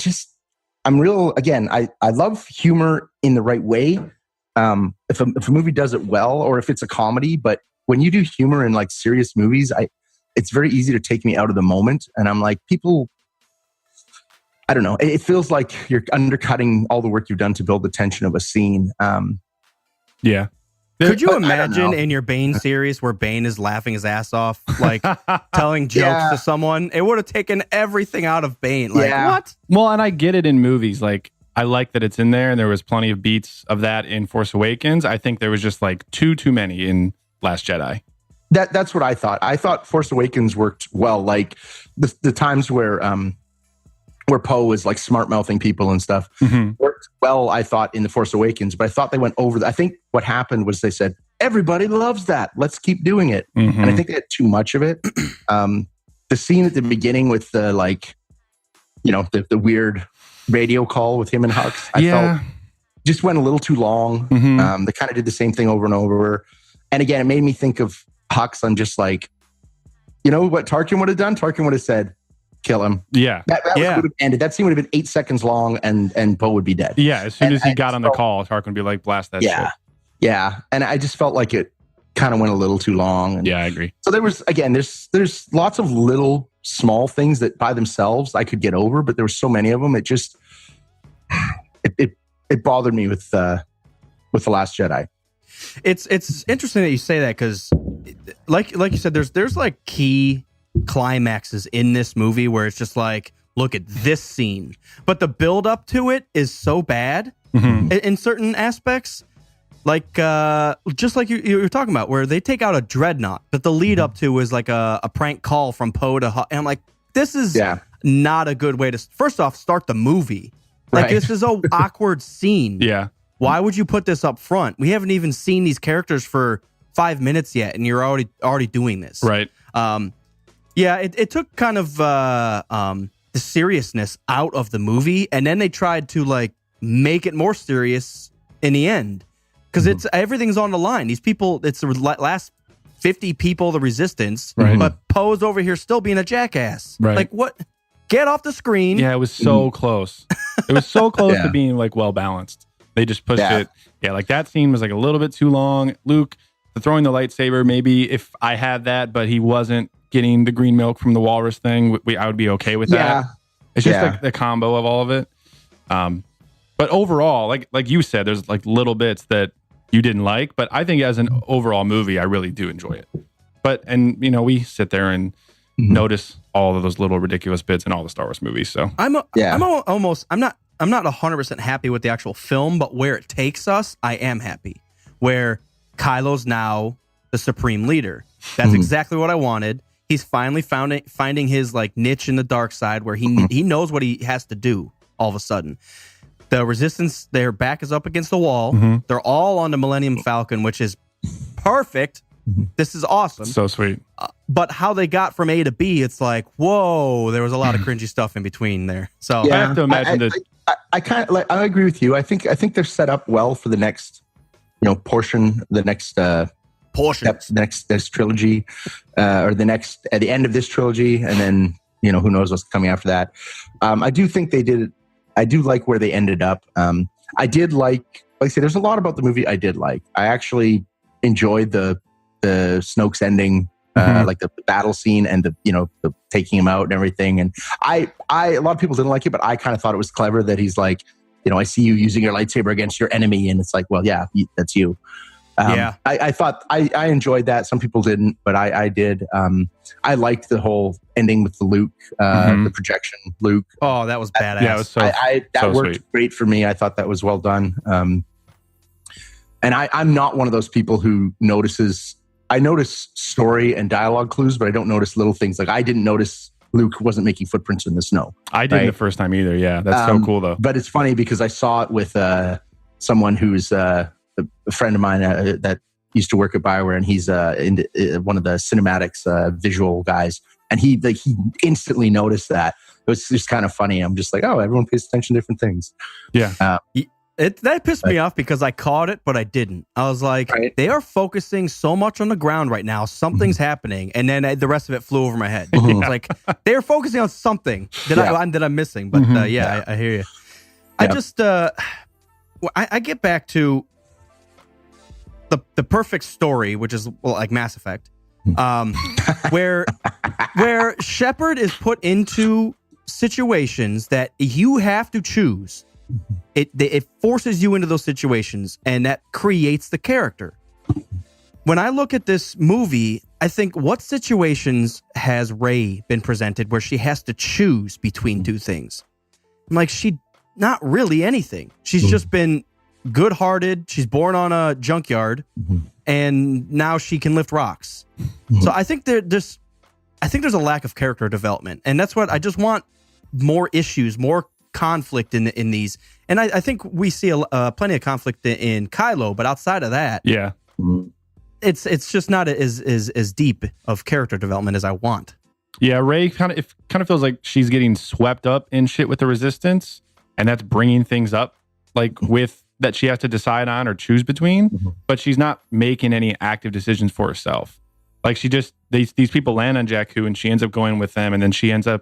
love humor in the right way. If a movie does it well, or if it's a comedy, but when you do humor in like serious movies, it's very easy to take me out of the moment. And I'm like, people, I don't know. It feels like you're undercutting all the work you've done to build the tension of a scene. Yeah. Could you imagine in your Bane series where Bane is laughing his ass off, like telling jokes to someone? It would have taken everything out of Bane. Like, what? Well, and I get it in movies. Like, I like that it's in there, and there was plenty of beats of that in Force Awakens. I think there was just like too many in Last Jedi. That's what I thought. I thought Force Awakens worked well. Like the times where Poe was like smart mouthing people and stuff worked well, I thought, in The Force Awakens, but I thought they went over. I think what happened was they said, everybody loves that. Let's keep doing it. And I think they had too much of it. The scene at the beginning with the the weird radio call with him and Hux, I felt just went a little too long. They kind of did the same thing over and over. And again, it made me think of Hux. I'm just like, you know what Tarkin would have done? Tarkin would have said, kill him. Yeah. That would have ended. That scene would have been 8 seconds long and Poe would be dead. Yeah. As soon as he got on the call, Tarkin would be like, blast that shit. Yeah. And I just felt like it kind of went a little too long. And yeah, I agree. so there was, again, there's lots of little small things that by themselves I could get over, but there were so many of them. It just, it bothered me with The Last Jedi. It's interesting that you say that because like you said, there's like key climaxes in this movie where it's just like, look at this scene, but the build up to it is so bad in certain aspects, like just like you were talking about, where they take out a dreadnought that the lead up to is like a prank call from Poe to and I'm like, this is not a good way to first off start the movie. Like this is a awkward scene. Why would you put this up front? We haven't even seen these characters for 5 minutes yet, and you're already doing this. Right. It took kind of the seriousness out of the movie, and then they tried to like make it more serious in the end because it's everything's on the line. These people, it's the last 50 people of the Resistance, but Poe's over here still being a jackass. Right. Like what? Get off the screen. Yeah, it was so close. It was so close to being like well balanced. They just pushed it. Yeah, like that scene was like a little bit too long. Luke, throwing the lightsaber, maybe if I had that, but he wasn't getting the green milk from the walrus thing, I would be okay with that. It's just like the combo of all of it. But overall, like you said, there's like little bits that you didn't like, but I think as an overall movie, I really do enjoy it. But, and you know, we sit there and notice all of those little ridiculous bits in all the Star Wars movies. So I'm not 100% happy with the actual film, but where it takes us, I am happy. Where Kylo's now the supreme leader. That's exactly what I wanted. He's finally finding his like niche in the dark side where he knows what he has to do all of a sudden. The Resistance, their back is up against the wall. They're all on the Millennium Falcon, which is perfect. This is awesome. So sweet. But how they got from A to B, it's like, whoa, there was a lot of cringy stuff in between there. So I have to imagine that. I kind of like. I agree with you. I think they're set up well for the next, portion. The next next trilogy, or the next at the end of this trilogy, and then who knows what's coming after that. I do think they did. I do like where they ended up. I did like I said, there's a lot about the movie I did like. I actually enjoyed the Snoke's ending. Like the battle scene and the taking him out and everything. And a lot of people didn't like it, but I kind of thought it was clever that he's like, I see you using your lightsaber against your enemy, and it's like, well, yeah, that's you. I thought I enjoyed that. Some people didn't, but I did. I liked the whole ending with the Luke, the projection Luke. Oh, that was badass. Yeah, it was that worked sweet. great for me. I thought that was well done. And I'm not one of those people who notices. I notice story and dialogue clues, but I don't notice little things. Like I didn't notice Luke wasn't making footprints in the snow. I didn't the first time either. Yeah, that's so cool though. But it's funny because I saw it with someone who's a friend of mine that used to work at BioWare, and he's one of the cinematics visual guys, and he instantly noticed that. It was just kind of funny. I'm just like, oh, everyone pays attention to different things. Yeah. That pissed me off because I caught it, but I didn't. I was like, they are focusing so much on the ground right now. Something's happening. And then the rest of it flew over my head. It's like, they're focusing on something that I'm missing. But I hear you. I just, I get back to the perfect story, which is like Mass Effect, where Shepard is put into situations that you have to choose. It forces you into those situations, and that creates the character. When I look at this movie, I think, what situations has Rey been presented where she has to choose between two things? I'm like, not really anything. She's just been good-hearted. She's born on a junkyard, and now she can lift rocks. So I think there's a lack of character development, and that's what I just want. More issues, more conflict in these, and I think we see plenty of conflict in Kylo, but outside of that, it's just not as deep of character development as I want. Yeah, Rey kind of feels like she's getting swept up in shit with the Resistance, and that's bringing things up like with that she has to decide on or choose between, but she's not making any active decisions for herself. Like she just these people land on Jakku, and she ends up going with them, and then she ends up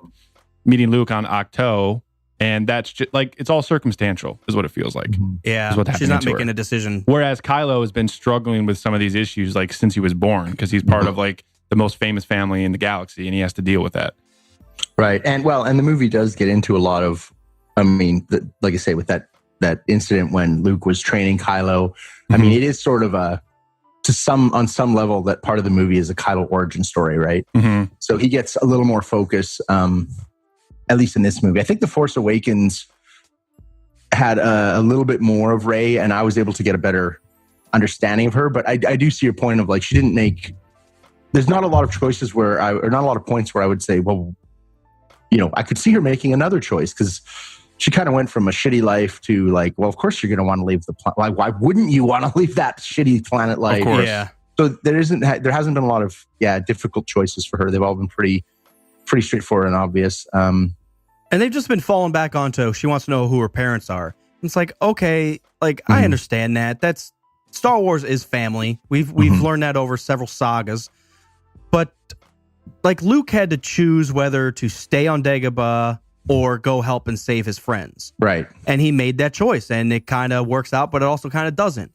meeting Luke on Ahch-To. And that's just like, it's all circumstantial is what it feels like. Yeah, she's not making a decision. Whereas Kylo has been struggling with some of these issues like since he was born, because he's part of like the most famous family in the galaxy, and he has to deal with that. Right. And the movie does get into a lot of, like I say, with that incident when Luke was training Kylo. I mean, it is sort of on some level that part of the movie is a Kylo origin story, right? So he gets a little more focus. At least in this movie. I think The Force Awakens had a little bit more of Rey, and I was able to get a better understanding of her. But I do see your point of like, she didn't make, there's not a lot of choices or not a lot of points where I would say, well, I could see her making another choice, because she kind of went from a shitty life to like, well, of course you're going to want to leave the planet. Like, why wouldn't you want to leave that shitty planet life? Of course. Yeah. So there hasn't been a lot of difficult choices for her. They've all been pretty straightforward and obvious. And they've just been falling back onto, she wants to know who her parents are. It's like, okay, like I understand that. That's Star Wars is family. We've learned that over several sagas. But like Luke had to choose whether to stay on Dagobah or go help and save his friends. Right. And he made that choice, and it kind of works out, but it also kind of doesn't.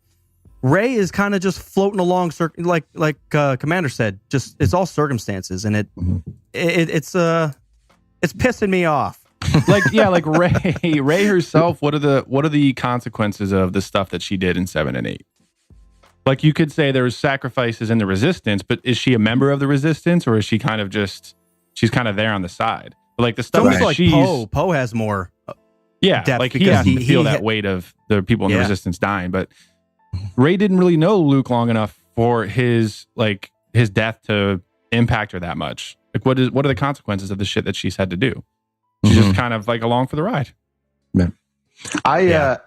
Rey is kind of just floating along, like Commander said. Just it's all circumstances, and it's pissing me off. like Rey herself. What are the consequences of the stuff that she did in 7 and 8? Like you could say there's sacrifices in the Resistance, but is she a member of the Resistance, or is she kind of she's kind of there on the side? But like the stuff that like Poe has more. Depth like he has to feel that weight of the people in the Resistance dying, but Rey didn't really know Luke long enough for his death to impact her that much. Like what are the consequences of the shit that she's had to do? She's just kind of like along for the ride. Yeah. I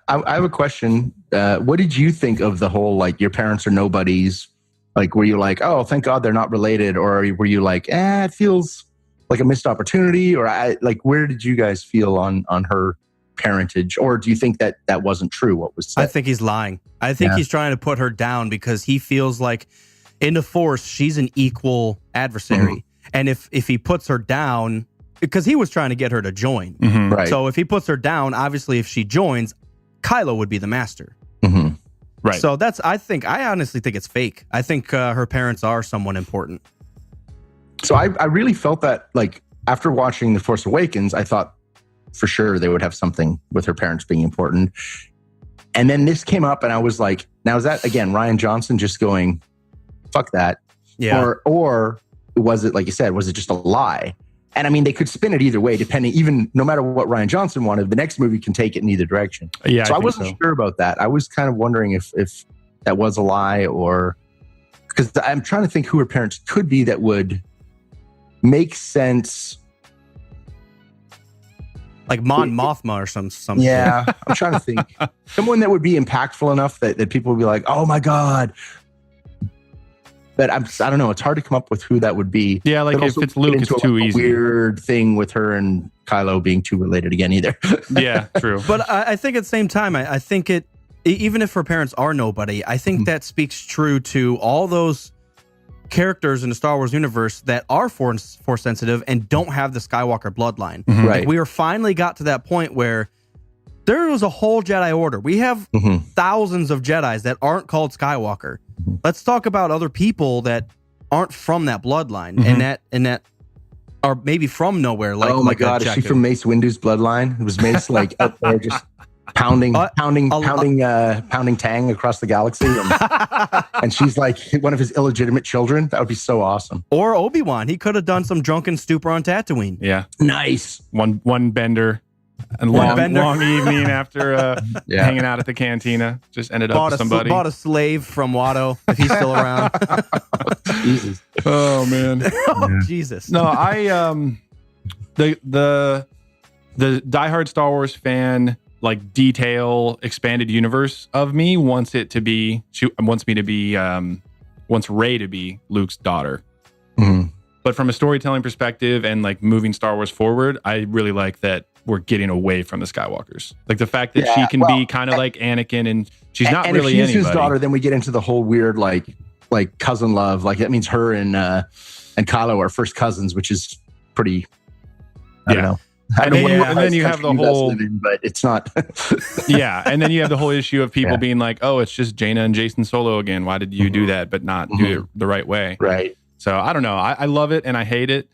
have a question. What did you think of the whole like your parents are nobodies? Like were you like, oh, thank God they're not related, or were you like, it feels like a missed opportunity, or where did you guys feel on her parentage, or do you think that wasn't true? What was said? I think he's lying. I think he's trying to put her down because he feels like in the Force she's an equal adversary, and if he puts her down. Because he was trying to get her to join. Right. So if he puts her down, obviously if she joins, Kylo would be the master. Right. So I honestly think it's fake. I think her parents are someone important. So I really felt that, like, after watching The Force Awakens, I thought for sure they would have something with her parents being important. And then this came up and I was like, now is that, again, Rian Johnson just going, fuck that? Yeah. Or was it, like you said, was it just a lie? And I mean, they could spin it either way, depending, even no matter what Rian Johnson wanted, the next movie can take it in either direction. Yeah. So I wasn't sure about that. I was kind of wondering if that was a lie, or because I'm trying to think who her parents could be that would make sense. Like Mon Mothma or some Yeah. shit. I'm trying to think. Someone that would be impactful enough that people would be like, oh my God. But I don't know. It's hard to come up with who that would be. Yeah, like if it's Luke, it's too easy. Weird thing with her and Kylo being too related again either. Yeah, true. But I think at the same time, I think it, even if her parents are nobody, I think that speaks true to all those characters in the Star Wars universe that are force sensitive and don't have the Skywalker bloodline. Mm-hmm. Right. Like we finally got to that point where there was a whole Jedi Order. We have thousands of Jedis that aren't called Skywalker. Let's talk about other people that aren't from that bloodline and that are maybe from nowhere. Like, oh my God, is she from Mace Windu's bloodline? It was Mace like up there just pounding Tang across the galaxy, and she's like one of his illegitimate children. That would be so awesome. Or Obi-Wan, he could have done some drunken stupor on Tatooine. Yeah, nice. One bender. And long evening after hanging out at the cantina, just ended up with somebody. Bought a slave from Watto if he's still around. Jesus. Oh man. Jesus. No, I the diehard Star Wars fan, like detail expanded universe of me wants Rey to be Luke's daughter. Mm-hmm. But from a storytelling perspective and like moving Star Wars forward, I really like that we're getting away from the Skywalkers. Like the fact that she can be kind of like Anakin and she's not really anybody. And if she's his daughter, then we get into the whole weird like cousin love. Like that means her and Kylo are first cousins, which is pretty, I don't know. And then you have the whole, but it's not. Yeah, and then you have the whole issue of people being like, "Oh, it's just Jaina and Jason Solo again. Why did you do that, but not do it the right way?" Right. So I don't know. I love it and I hate it.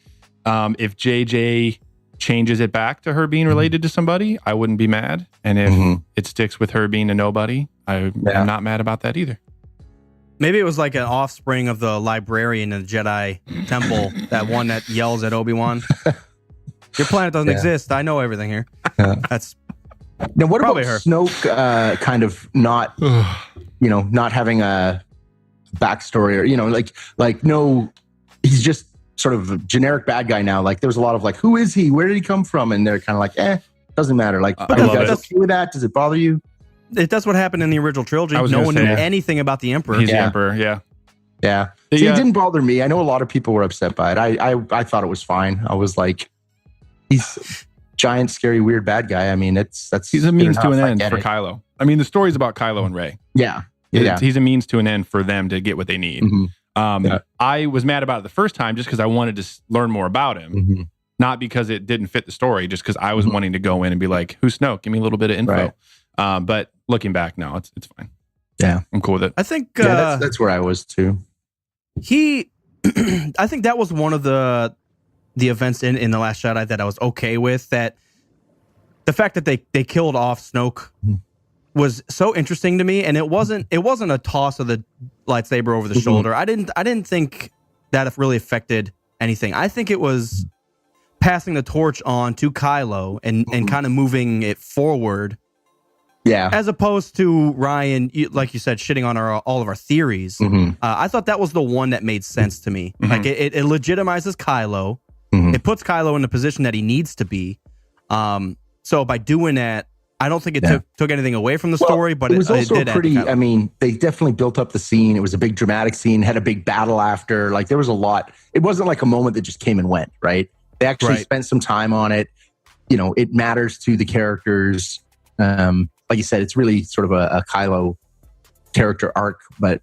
If JJ changes it back to her being related to somebody, I wouldn't be mad. And if it sticks with her being a nobody, I'm not mad about that either. Maybe it was like an offspring of the librarian in the Jedi Temple, that one that yells at Obi-Wan. Your planet doesn't exist. I know everything here. That's now. What about her. Snoke? Kind of not, not having a backstory, or like no, he's just sort of a generic bad guy now. Like there's a lot of like, who is he? Where did he come from? And they're kind of like, doesn't matter. Like, are you guys okay with that? Does it bother you? That's what happened in the original trilogy. No one knew anything about the Emperor. He's the Emperor, yeah. See, it didn't bother me. I know a lot of people were upset by it. I thought it was fine. I was like, he's a giant, scary, weird bad guy. I mean, he's a means to an end for Kylo. I mean, the story's about Kylo and Rey. Yeah. He's a means to an end for them to get what they need. I was mad about it the first time just because I wanted to learn more about him, not because it didn't fit the story, just because I was wanting to go in and be like, "Who's Snoke? Give me a little bit of info." Right. But looking back now, it's fine. Yeah, I'm cool with it. I think that's where I was too. I think that was one of the events in The Last Jedi that I was okay with. That the fact that they killed off Snoke was so interesting to me, and it wasn't a toss of the lightsaber over the shoulder. I didn't think that really affected anything. I think it was passing the torch on to Kylo and kind of moving it forward. Yeah. As opposed to Ryan, like you said, shitting on all of our theories. I thought that was the one that made sense to me. Like it legitimizes Kylo. It puts Kylo in the position that he needs to be. So by doing that, I don't think it took anything away from the story, but it was also did pretty. I mean, they definitely built up the scene. It was a big dramatic scene. Had a big battle after. Like there was a lot. It wasn't like a moment that just came and went. Right? They actually spent some time on it. It matters to the characters. Like you said, it's really sort of a Kylo character arc, but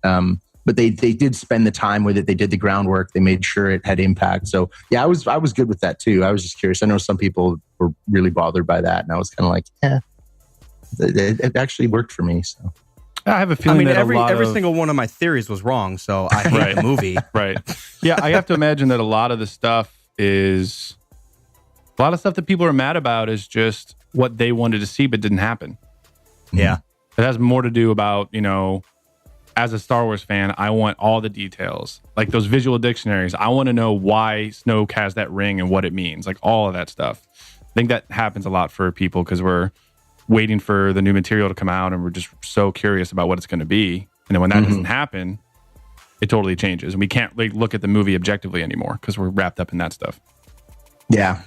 they did spend the time with it. They did the groundwork. They made sure it had impact. So yeah, I was good with that too. I was just curious. I know some people were really bothered by that, and I was kind of like, it actually worked for me. So I have a feeling that every single one of my theories was wrong. So I hate the movie. Right. Yeah, I have to imagine that a lot of the stuff is A lot of stuff that people are mad about is just what they wanted to see but didn't happen. Yeah. It has more to do about, as a Star Wars fan, I want all the details. Like those visual dictionaries, I want to know why Snoke has that ring and what it means. Like all of that stuff. I think that happens a lot for people because we're waiting for the new material to come out and we're just so curious about what it's going to be. And then when that doesn't happen, it totally changes. And we can't look at the movie objectively anymore because we're wrapped up in that stuff. Yeah.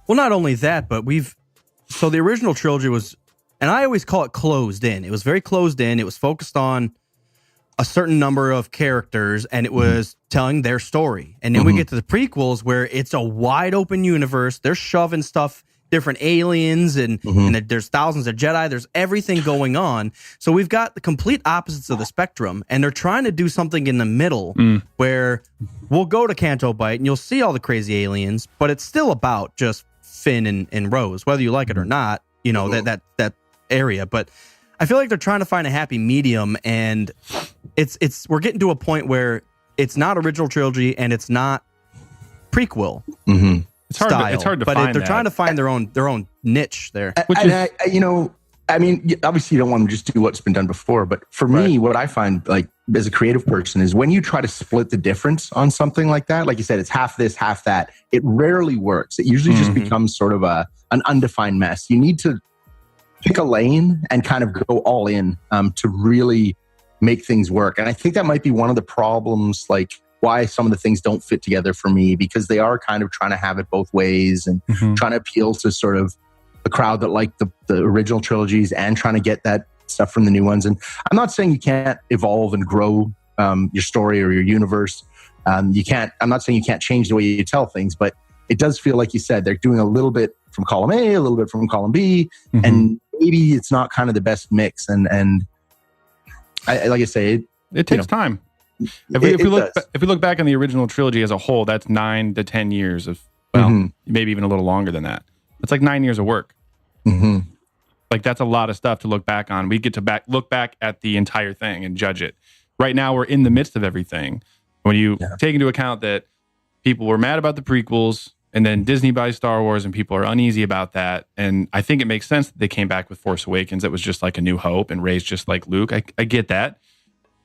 Well, not only that, but so the original trilogy was, and I always call it closed in. It was very closed in. It was focused on a certain number of characters and it was telling their story. And then we get to the prequels where it's a wide open universe. They're shoving stuff, different aliens and there's thousands of Jedi. There's everything going on. So we've got the complete opposites of the spectrum and they're trying to do something in the middle where we'll go to Canto Bight and you'll see all the crazy aliens, but it's still about just Finn and Rose, whether you like it or not, that area. But I feel like they're trying to find a happy medium, and we're getting to a point where it's not original trilogy and it's not prequel. It's hard to but find. They're trying to find their own niche there. Obviously you don't want to just do what's been done before, but for me, what I find like as a creative person is when you try to split the difference on something like that, like you said, it's half this, half that. It rarely works. It usually just becomes sort of an undefined mess. You need to pick a lane and kind of go all in to really make things work. And I think that might be one of the problems, like why some of the things don't fit together for me, because they are kind of trying to have it both ways and trying to appeal to sort of the crowd that liked the original trilogies and trying to get that stuff from the new ones. And I'm not saying you can't evolve and grow your story or your universe. I'm not saying you can't change the way you tell things, but it does feel like you said they're doing a little bit from column A, a little bit from column B, and maybe it's not kind of the best mix. And like I say, it takes time. If we look back on the original trilogy as a whole, that's 9 to 10 years of, maybe even a little longer than that. It's like 9 years of work. Like that's a lot of stuff to look back on. We get to look back at the entire thing and judge it. Right now, we're in the midst of everything. When you take into account that people were mad about the prequels, and then Disney buys Star Wars, and people are uneasy about that. And I think it makes sense that they came back with Force Awakens. It was just like A New Hope, and Rey's just like Luke. I get that.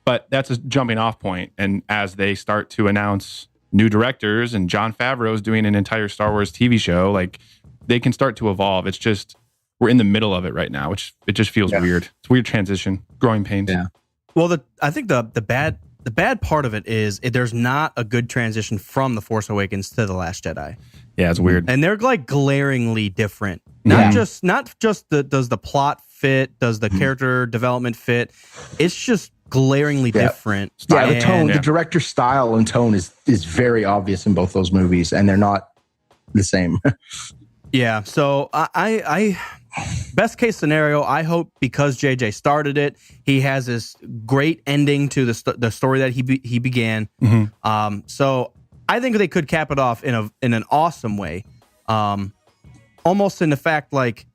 But that's a jumping off point. And as they start to announce new directors, and Jon Favreau's doing an entire Star Wars TV show, like they can start to evolve. It's just, we're in the middle of it right now, which it just feels weird. It's a weird transition, growing pains. Yeah. Well, I think the bad part of it is there's not a good transition from The Force Awakens to The Last Jedi. Yeah, it's weird. And they're like glaringly different. Not just does the plot fit, does the character development fit? It's just glaringly different. Yeah, the tone, the director's style and tone is very obvious in both those movies, and they're not the same. Yeah, so I best case scenario, I hope because JJ started it, he has this great ending to the story that he began. So I think they could cap it off in an awesome way, almost in the fact like,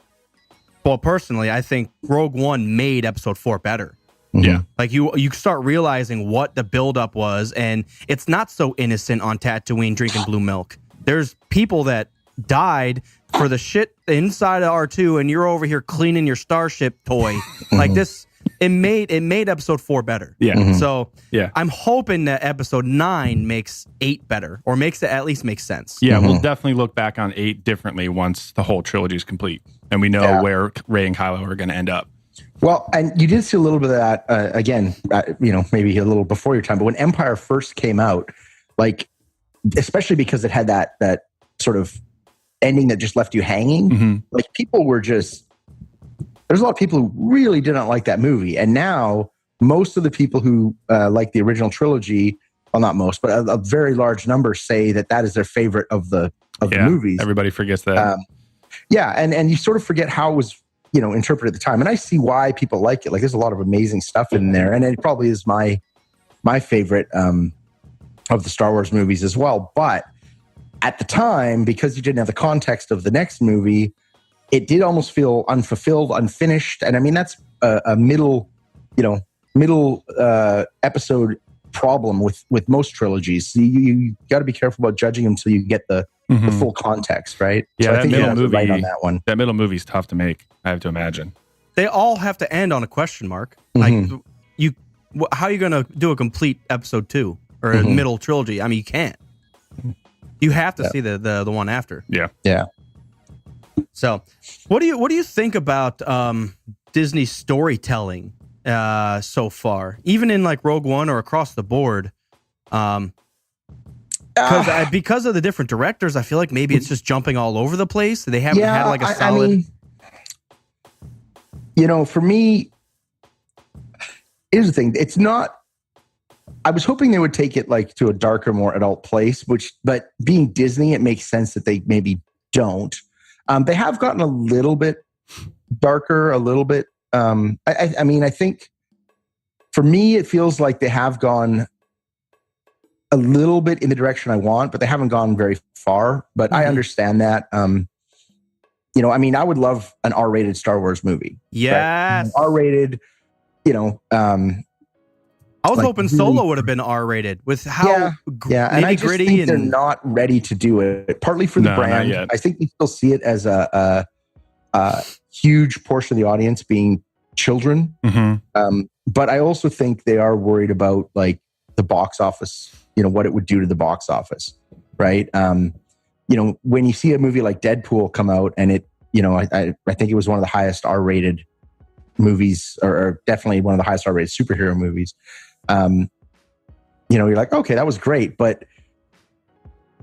well, personally, I think Rogue One made Episode 4 better. Yeah, like you start realizing what the buildup was, and it's not so innocent on Tatooine drinking blue milk. There's people that died for the shit inside of R2, and you're over here cleaning your starship toy. Like this, it made Episode 4 better. Yeah. So I'm hoping that Episode 9 makes 8 better, or makes it at least make sense. Yeah, we'll definitely look back on 8 differently once the whole trilogy is complete, and we know where Rey and Kylo are going to end up. Well, and you did see a little bit of that again. Maybe a little before your time, but when Empire first came out, like especially because it had that sort of ending that just left you hanging. Like people were there's a lot of people who really didn't like that movie. And now most of the people who like the original trilogy, well, not most, but a very large number say that is their favorite of the movies. Everybody forgets that. And you sort of forget how it was, interpreted at the time. And I see why people like it. Like there's a lot of amazing stuff in there. And it probably is my favorite of the Star Wars movies as well. But at the time, because you didn't have the context of the next movie, it did almost feel unfulfilled, unfinished. And I mean, that's a middle episode problem with most trilogies. You got to be careful about judging them until you get the full context, right? Yeah, so that I think middle movie, right on that one. That middle movie is tough to make, I have to imagine. They all have to end on a question mark. Like, how are you going to do a complete episode 2 or a middle trilogy? I mean, you can't. You have to see the one after. Yeah. So, what do you think about Disney's storytelling so far, even in like Rogue One or across the board? Because of the different directors, I feel like maybe it's just jumping all over the place. They haven't had like a solid. For me, here's the thing. It's not. I was hoping they would take it like to a darker, more adult place. But being Disney, it makes sense that they maybe don't. They have gotten a little bit darker, a little bit. I mean, I think for me, it feels like they have gone a little bit in the direction I want, but they haven't gone very far. But I understand that. I mean, I would love an R-rated Star Wars movie. Yes, right? R-rated. I was hoping Solo would have been R-rated with how and I just think they're not ready to do it. Partly for the brand. I think they still see it as a huge portion of the audience being children. But I also think they are worried about like the box office. What it would do to the box office, right? When you see a movie like Deadpool come out, and it, I think it was one of the highest R-rated movies, or definitely one of the highest R-rated superhero movies. You're like, okay, that was great, but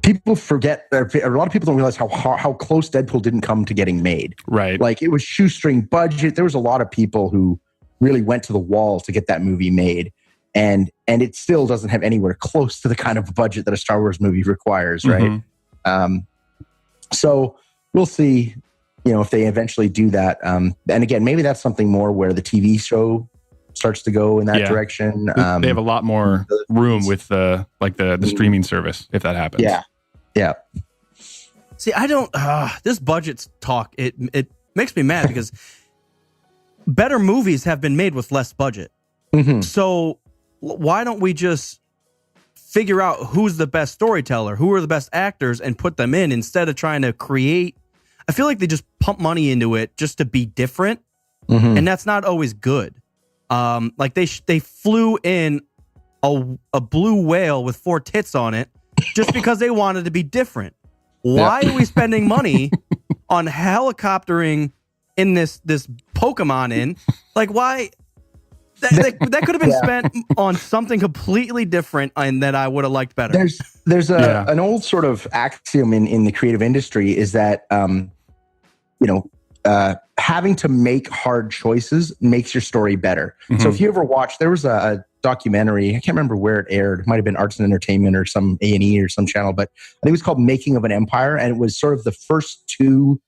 people forget. A lot of people don't realize how close Deadpool didn't come to getting made. Right, like it was shoestring budget. There was a lot of people who really went to the wall to get that movie made, and it still doesn't have anywhere close to the kind of budget that a Star Wars movie requires, right? So we'll see, if they eventually do that. And again, maybe that's something more where the TV show starts to go in that direction. They have a lot more room with the streaming service if that happens. Yeah. See, I don't. This budget talk it makes me mad because better movies have been made with less budget. So why don't we just figure out who's the best storyteller, who are the best actors, and put them in instead of trying to create? I feel like they just pump money into it just to be different, and that's not always good. Like they flew in a blue whale with 4 tits on it just because they wanted to be different. Why are we spending money on helicoptering in this Pokemon in? Like, why? That could have been spent on something completely different and that I would have liked better. There's an old sort of axiom in the creative industry is that having to make hard choices makes your story better. So if you ever watched, there was a documentary, I can't remember where it aired. It might have been Arts and Entertainment or some A&E or some channel, but I think it was called Making of an Empire. And it was sort of the first 2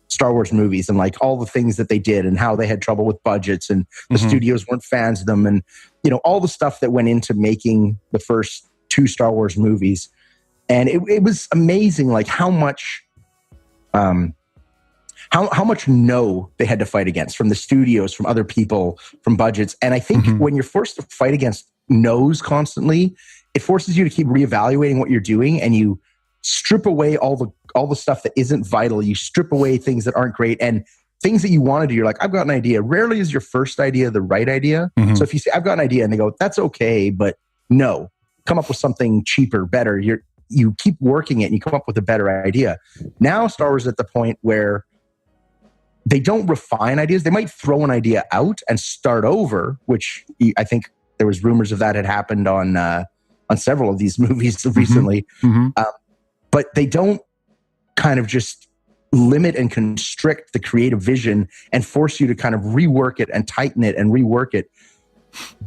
Star Wars movies and like all the things that they did and how they had trouble with budgets and the studios weren't fans of them. And, all the stuff that went into making the first 2 Star Wars movies. And it was amazing, like how much no they had to fight against from the studios, from other people, from budgets. And I think when you're forced to fight against no's constantly, it forces you to keep reevaluating what you're doing, and you strip away all the stuff that isn't vital. You strip away things that aren't great, and things that you want to do. You're like, I've got an idea. Rarely is your first idea the right idea. So if you say, I've got an idea, and they go, that's okay, but no, come up with something cheaper, better. You keep working it and you come up with a better idea. Now Star Wars is at the point where they don't refine ideas. They might throw an idea out and start over, which I think there was rumors of that had happened on several of these movies recently. But they don't kind of just limit and constrict the creative vision and force you to kind of rework it and tighten it and rework it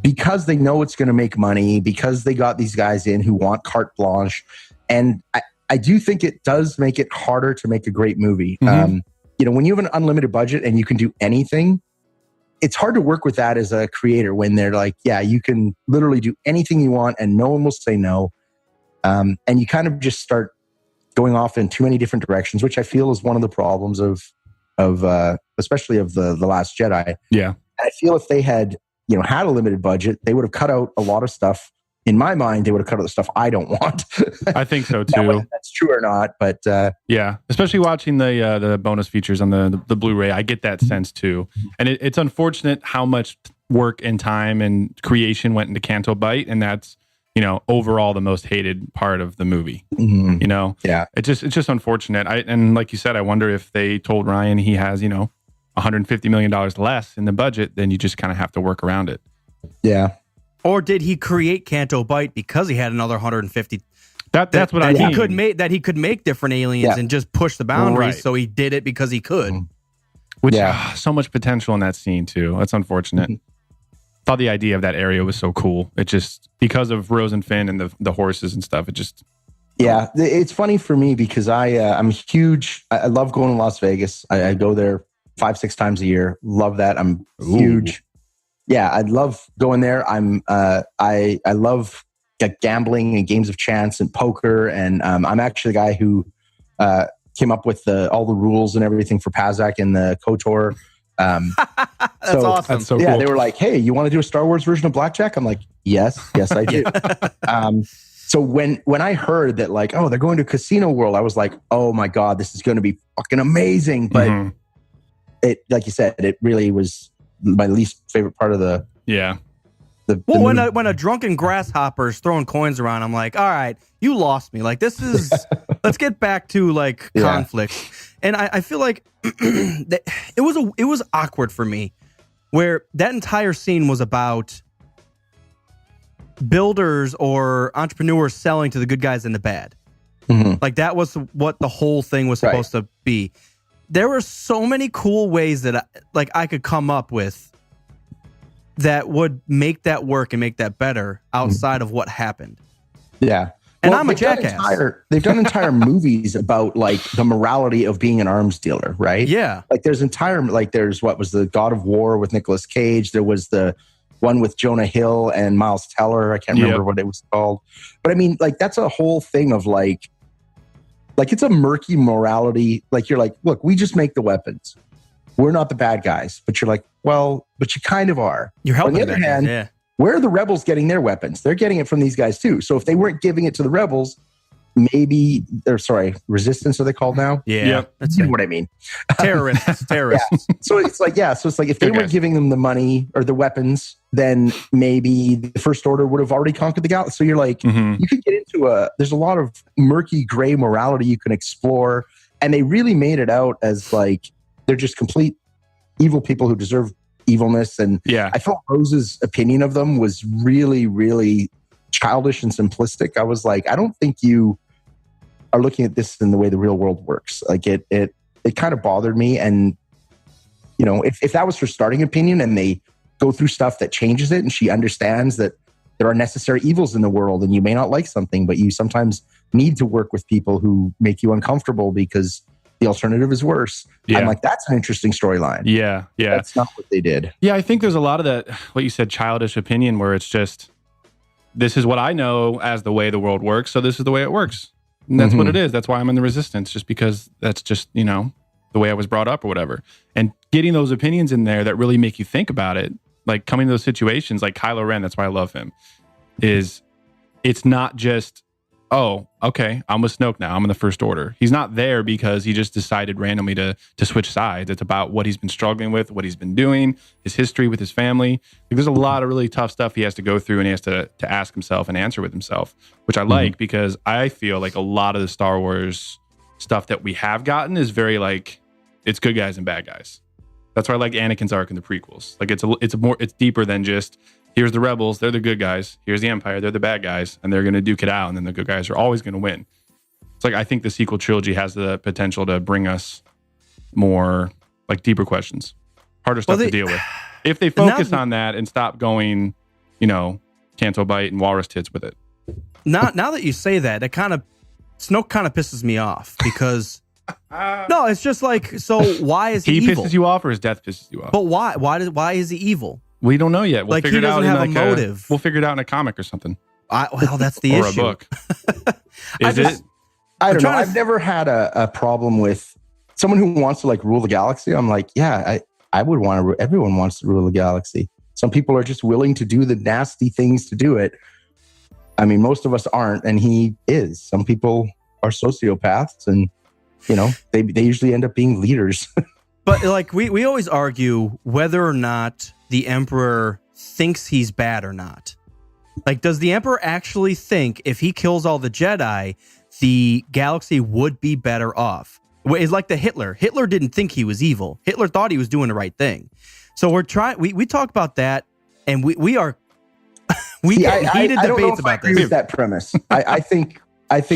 because they know it's going to make money, because they got these guys in who want carte blanche. And I do think it does make it harder to make a great movie. When you have an unlimited budget and you can do anything, it's hard to work with that as a creator when they're like, yeah, you can literally do anything you want and no one will say no. And you kind of just start going off in too many different directions, which I feel is one of the problems of especially of the Last Jedi. Yeah. I feel if they had, had a limited budget, they would have cut out a lot of stuff in my mind, they would have cut out the stuff I don't want. I think so Now, too. whether that's true or not, but yeah, especially watching the bonus features on the Blu-ray, I get that sense too. And it's unfortunate how much work and time and creation went into Canto Bight, and that's, you know, overall the most hated part of the movie. Mhm. You know, yeah, it's just unfortunate. And like you said, I wonder if they told Ryan he has, you know, $150 million less in the budget, then you just kind of have to work around it. yeah. Or did he create Canto Bight because he had another 150? That's what I mean. He could make different aliens and just push the boundaries. Right. So he did it because he could. Which so much potential in that scene too. That's unfortunate. Thought the idea of that area was so cool. It just, because of Rose and Finn and the horses and stuff, it just... Yeah, it's funny for me because I'm huge. I love going to Las Vegas. I go there 5-6 times a year. Love that. I'm huge. Yeah, I love going there. I love gambling and games of chance and poker. And I'm actually the guy who came up with all the rules and everything for Pazak and the KotOR. That's awesome. That's so yeah, cool. they were like, "Hey, you want to do a Star Wars version of Blackjack?" I'm like, yes, I do. So when I heard that, like, oh, they're going to Casino World, I was like, oh my God, this is going to be fucking amazing. But it, like you said, it really was my least favorite part of the when a drunken grasshopper is throwing coins around, I'm like, all right, you lost me. Like, this is let's get back to like conflict. And I feel like it was awkward for me, where that entire scene was about builders or entrepreneurs selling to the good guys and the bad. Like, that was what the whole thing was supposed to be. There were so many cool ways that I could come up with that would make that work and make that better outside of what happened. Yeah. And I'm a jackass. They've done entire movies about like the morality of being an arms dealer, right? Yeah. Like there's what was the God of War with Nicolas Cage. There was the one with Jonah Hill and Miles Teller. I can't remember what it was called. But I mean, like, that's a whole thing of like it's a murky morality. Like, you're like, look, we just make the weapons. We're not the bad guys. But you're like, well, but you kind of are. You're helping. On the other hand, where are the rebels getting their weapons? They're getting it from these guys too. So if they weren't giving it to the rebels, maybe resistance are they called now? Yeah. That's what I mean. Terrorists. Yeah. So it's like if they weren't giving them the money or the weapons, then maybe the First Order would have already conquered the galaxy. So you're like, you could get into there's a lot of murky gray morality you can explore. And they really made it out as like, they're just complete evil people who deserve evilness. And I felt Rose's opinion of them was really, really childish and simplistic. I was like, I don't think you are looking at this in the way the real world works. Like it kind of bothered me. And, you know, if that was her starting opinion and they go through stuff that changes it and she understands that there are necessary evils in the world and you may not like something, but you sometimes need to work with people who make you uncomfortable because the alternative is worse. Yeah. I'm like, that's an interesting storyline. Yeah. That's not what they did. Yeah, I think there's a lot of that, what you said, childish opinion, where it's just, this is what I know as the way the world works, so this is the way it works. And that's what it is. That's why I'm in the resistance, just because that's just, you know, the way I was brought up or whatever. And getting those opinions in there that really make you think about it, like coming to those situations, like Kylo Ren, that's why I love him, is it's not just, oh, okay, I'm with Snoke now, I'm in the First Order. He's not there because he just decided randomly to switch sides. It's about what he's been struggling with, what he's been doing, his history with his family. Like, there's a lot of really tough stuff he has to go through, and he has to ask himself and answer with himself, which I like, because I feel like a lot of the Star Wars stuff that we have gotten is very like, it's good guys and bad guys. That's why I like Anakin's arc in the prequels. Like, it's deeper than just, here's the rebels, they're the good guys. Here's the Empire, they're the bad guys, and they're going to duke it out, and then the good guys are always going to win. It's like, I think the sequel trilogy has the potential to bring us more, like, deeper questions, harder stuff to deal with. If they focus on that and stop going, you know, Canto Bight and Walrus Tits with it. Now that you say that, Snoke kind of pisses me off, because no, it's just like, so why is he evil? Pisses you off, or his death pisses you off? But why is he evil? We don't know yet. We'll figure it out. He doesn't have a motive. We'll figure it out in a comic or something. Well, that's the or issue. Or a book. Is it? I don't know. I've never had a problem with someone who wants to like rule the galaxy. I'm like, yeah, I would want to. Everyone wants to rule the galaxy. Some people are just willing to do the nasty things to do it. I mean, most of us aren't, and he is. Some people are sociopaths, and they usually end up being leaders. But like we always argue whether or not the Emperor thinks he's bad or not. Like, does the Emperor actually think if he kills all the Jedi, the galaxy would be better off? It's like the Hitler. Hitler didn't think he was evil. Hitler thought he was doing the right thing. So we're trying. We talk about that, and we are get heated debates about this. With that premise, I think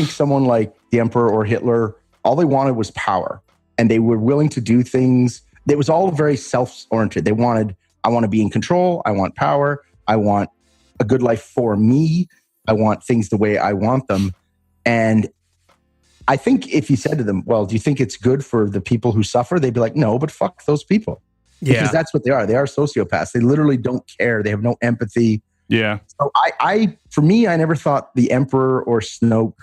someone like the Emperor or Hitler, all they wanted was power, and they were willing to do things. It was all very self-oriented. They wanted, I want to be in control. I want power. I want a good life for me. I want things the way I want them. And I think if you said to them, well, do you think it's good for the people who suffer? They'd be like, no, but fuck those people. Yeah. Because that's what they are. They are sociopaths. They literally don't care. They have no empathy. Yeah. So for me, I never thought the Emperor or Snoke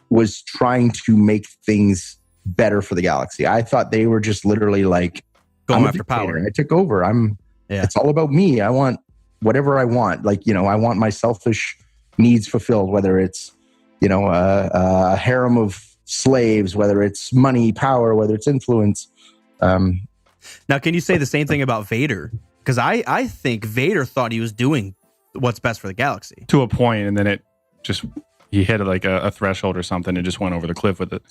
was trying to make things better for the galaxy. I thought they were just literally like, going after power. I took over. It's all about me. I want whatever I want. Like, I want my selfish needs fulfilled, whether it's, a harem of slaves, whether it's money, power, whether it's influence. Now, can you say the same thing about Vader? Because I think Vader thought he was doing what's best for the galaxy. To a point, and then he hit like a threshold or something and just went over the cliff with it.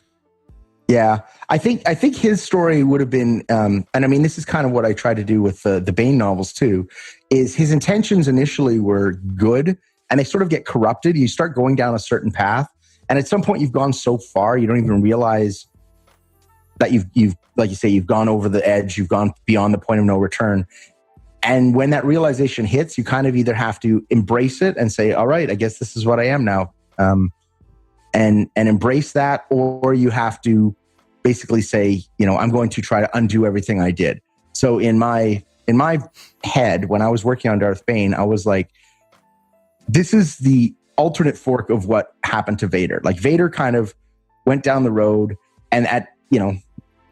Yeah, I think his story would have been, and I mean, this is kind of what I try to do with the Bane novels too, is his intentions initially were good, and they sort of get corrupted. You start going down a certain path, and at some point you've gone so far, you don't even realize that you've like you say, you've gone over the edge, you've gone beyond the point of no return. And when that realization hits, you kind of either have to embrace it and say, all right, I guess this is what I am now. And embrace that, or you have to basically say, I'm going to try to undo everything I did. So in my head, when I was working on Darth Bane, I was like, this is the alternate fork of what happened to Vader. Like, Vader kind of went down the road, and at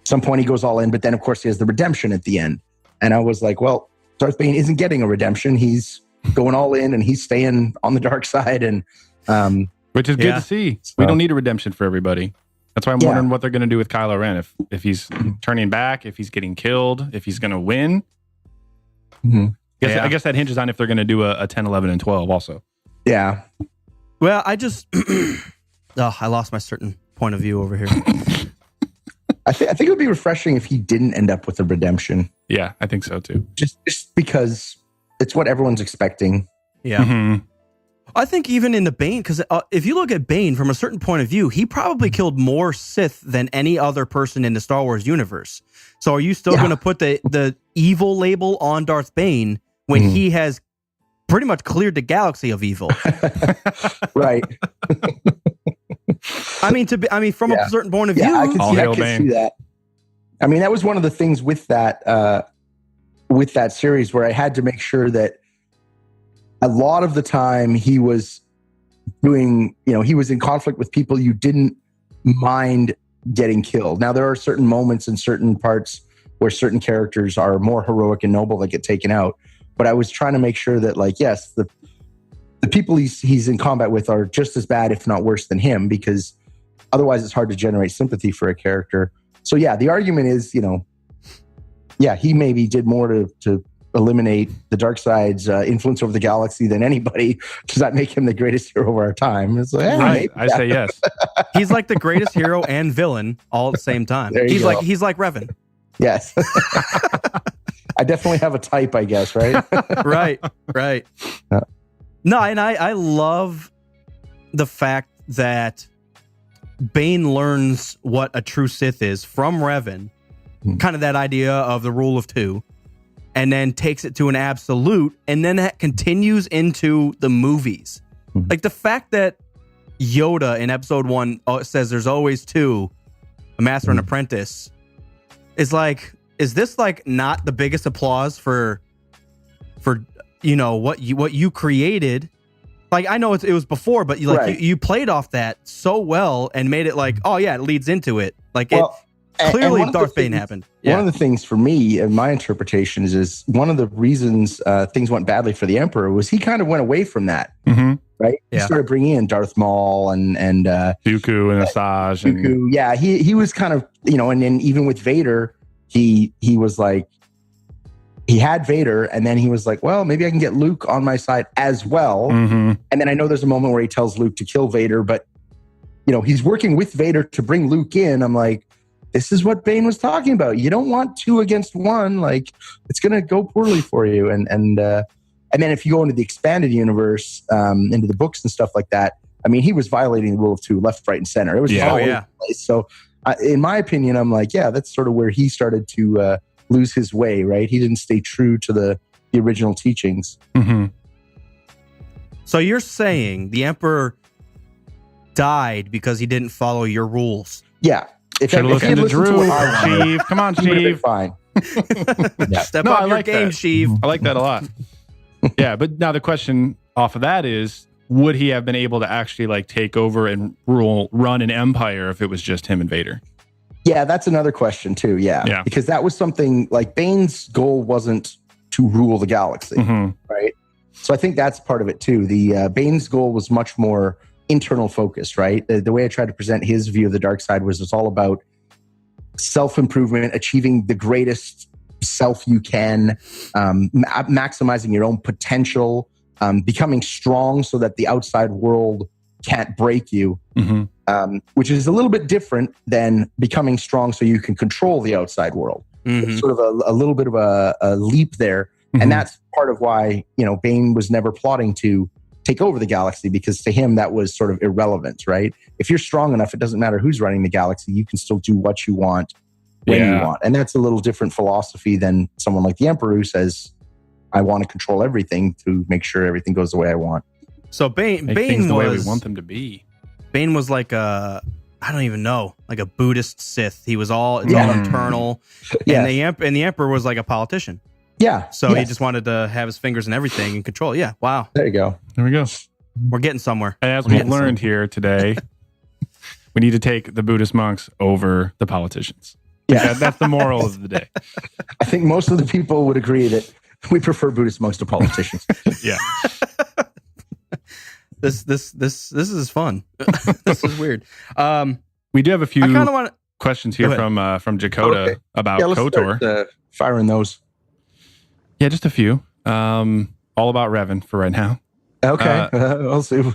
some point he goes all in, but then of course he has the redemption at the end. And I was like, well, Darth Bane isn't getting a redemption. He's going all in, and he's staying on the dark side, and which is good to see. We don't need a redemption for everybody. That's why I'm wondering what they're going to do with Kylo Ren. If he's turning back, if he's getting killed, if he's going to win. Mm-hmm. I guess that hinges on if they're going to do a 10, 11, and 12 also. Yeah. Well, I just... I lost my certain point of view over here. I think it would be refreshing if he didn't end up with a redemption. Yeah, I think so too. Just because it's what everyone's expecting. Yeah. Mm-hmm. I think even in the Bane, because if you look at Bane from a certain point of view, he probably killed more Sith than any other person in the Star Wars universe. So are you still going to put the evil label on Darth Bane when he has pretty much cleared the galaxy of evil? Right. I mean, from a certain point of view, I can see that. I mean, that was one of the things with that series where I had to make sure that a lot of the time he was doing, he was in conflict with people you didn't mind getting killed. Now, there are certain moments in certain parts where certain characters are more heroic and noble that get taken out. But I was trying to make sure that, like, yes, the people he's in combat with are just as bad, if not worse than him, because otherwise it's hard to generate sympathy for a character. So yeah, the argument is, he maybe did more to eliminate the dark side's influence over the galaxy than anybody. Does that make him the greatest hero of our time? It's like, right. I say yes. He's like the greatest hero and villain all at the same time. He's like Revan. Yes. I definitely have a type, I guess, right? Right. No, and I love the fact that Bane learns what a true Sith is from Revan, kind of that idea of the rule of two, and then takes it to an absolute, and then that continues into the movies. Like the fact that Yoda in episode 1 says there's always two, a master and apprentice, is like, is this like not the biggest applause for what you created? Like, I know it was before, but you played off that so well and made it like, oh yeah, it leads into it. Like, clearly Darth Bane happened. Yeah. One of the things for me, and my interpretation is one of the reasons things went badly for the Emperor was he kind of went away from that. Mm-hmm. right? He started bringing in Darth Maul and Dooku and Asajj. Dooku. Yeah, he was kind of, and then even with Vader, he was like, he had Vader, and then he was like, well, maybe I can get Luke on my side as well. Mm-hmm. And then I know there's a moment where he tells Luke to kill Vader, but he's working with Vader to bring Luke in. I'm like, this is what Bane was talking about. You don't want 2 against 1. Like, it's going to go poorly for you. And then if you go into the expanded universe, into the books and stuff like that, I mean, he was violating the rule of 2 left, right, and center. It was all over the place. So in my opinion, I'm like, yeah, that's sort of where he started to lose his way, right? He didn't stay true to the original teachings. Mm-hmm. So you're saying the Emperor died because he didn't follow your rules? Yeah. If you listen to Drew, Sheev. Come on, Sheev. Fine. Step up your game, Sheev. I like that a lot. Yeah, but now the question off of that is, would he have been able to actually like take over and run an empire if it was just him and Vader? Yeah, that's another question too. Yeah. Because that was something like Bane's goal wasn't to rule the galaxy, right? So I think that's part of it too. The Bane's goal was much more internal focused, right? The way I tried to present his view of the dark side was it's all about self-improvement, achieving the greatest self you can, maximizing your own potential, becoming strong so that the outside world can't break you, which is a little bit different than becoming strong so you can control the outside world. It's sort of a little bit of a leap there. And that's part of why, Bane was never plotting to take over the galaxy, because to him that was sort of irrelevant, right? If you're strong enough, it doesn't matter who's running the galaxy. You can still do what you want when you want. And that's a little different philosophy than someone like the Emperor, who says, I want to control everything to make sure everything goes the way I want. So Bane was the way we want them to be. Bane was like I don't even know, like a Buddhist Sith. He was all internal. And the Emperor was like a politician. Yeah. So he just wanted to have his fingers in everything and control. Yeah. Wow. There you go. There we go. We're getting somewhere. And as we've learned here today, we need to take the Buddhist monks over the politicians. Yeah. That's the moral of the day. I think most of the people would agree that we prefer Buddhist monks to politicians. Yeah. This is fun. This is weird. We do have a few I kind of want questions here from Dakota about KotOR. Start, firing those. Yeah, just a few. All about Revan for right now. Okay, I'll see. See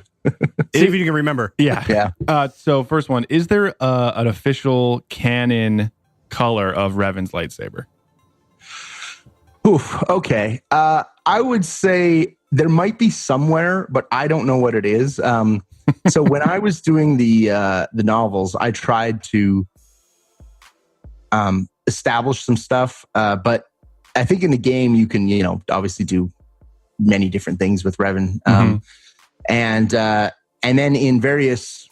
if you can remember. Yeah. So first one, is there an official canon color of Revan's lightsaber? Oof, okay. I would say there might be somewhere, but I don't know what it is. So when I was doing the novels, I tried to establish some stuff, but I think in the game you can, obviously do many different things with Revan, and then in various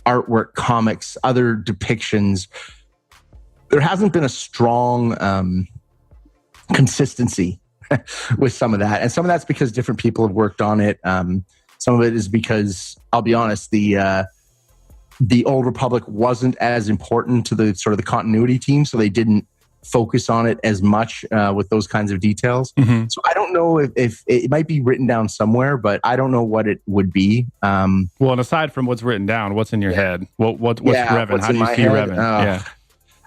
artwork, comics, other depictions, there hasn't been a strong consistency with some of that, and some of that's because different people have worked on it. Some of it is because, I'll be honest, the Old Republic wasn't as important to the sort of the continuity team, so they didn't focus on it as much with those kinds of details. So I don't know if it might be written down somewhere, but I don't know what it would be. Well, and aside from what's written down, what's in your head? What's Revan? How do you see Revan?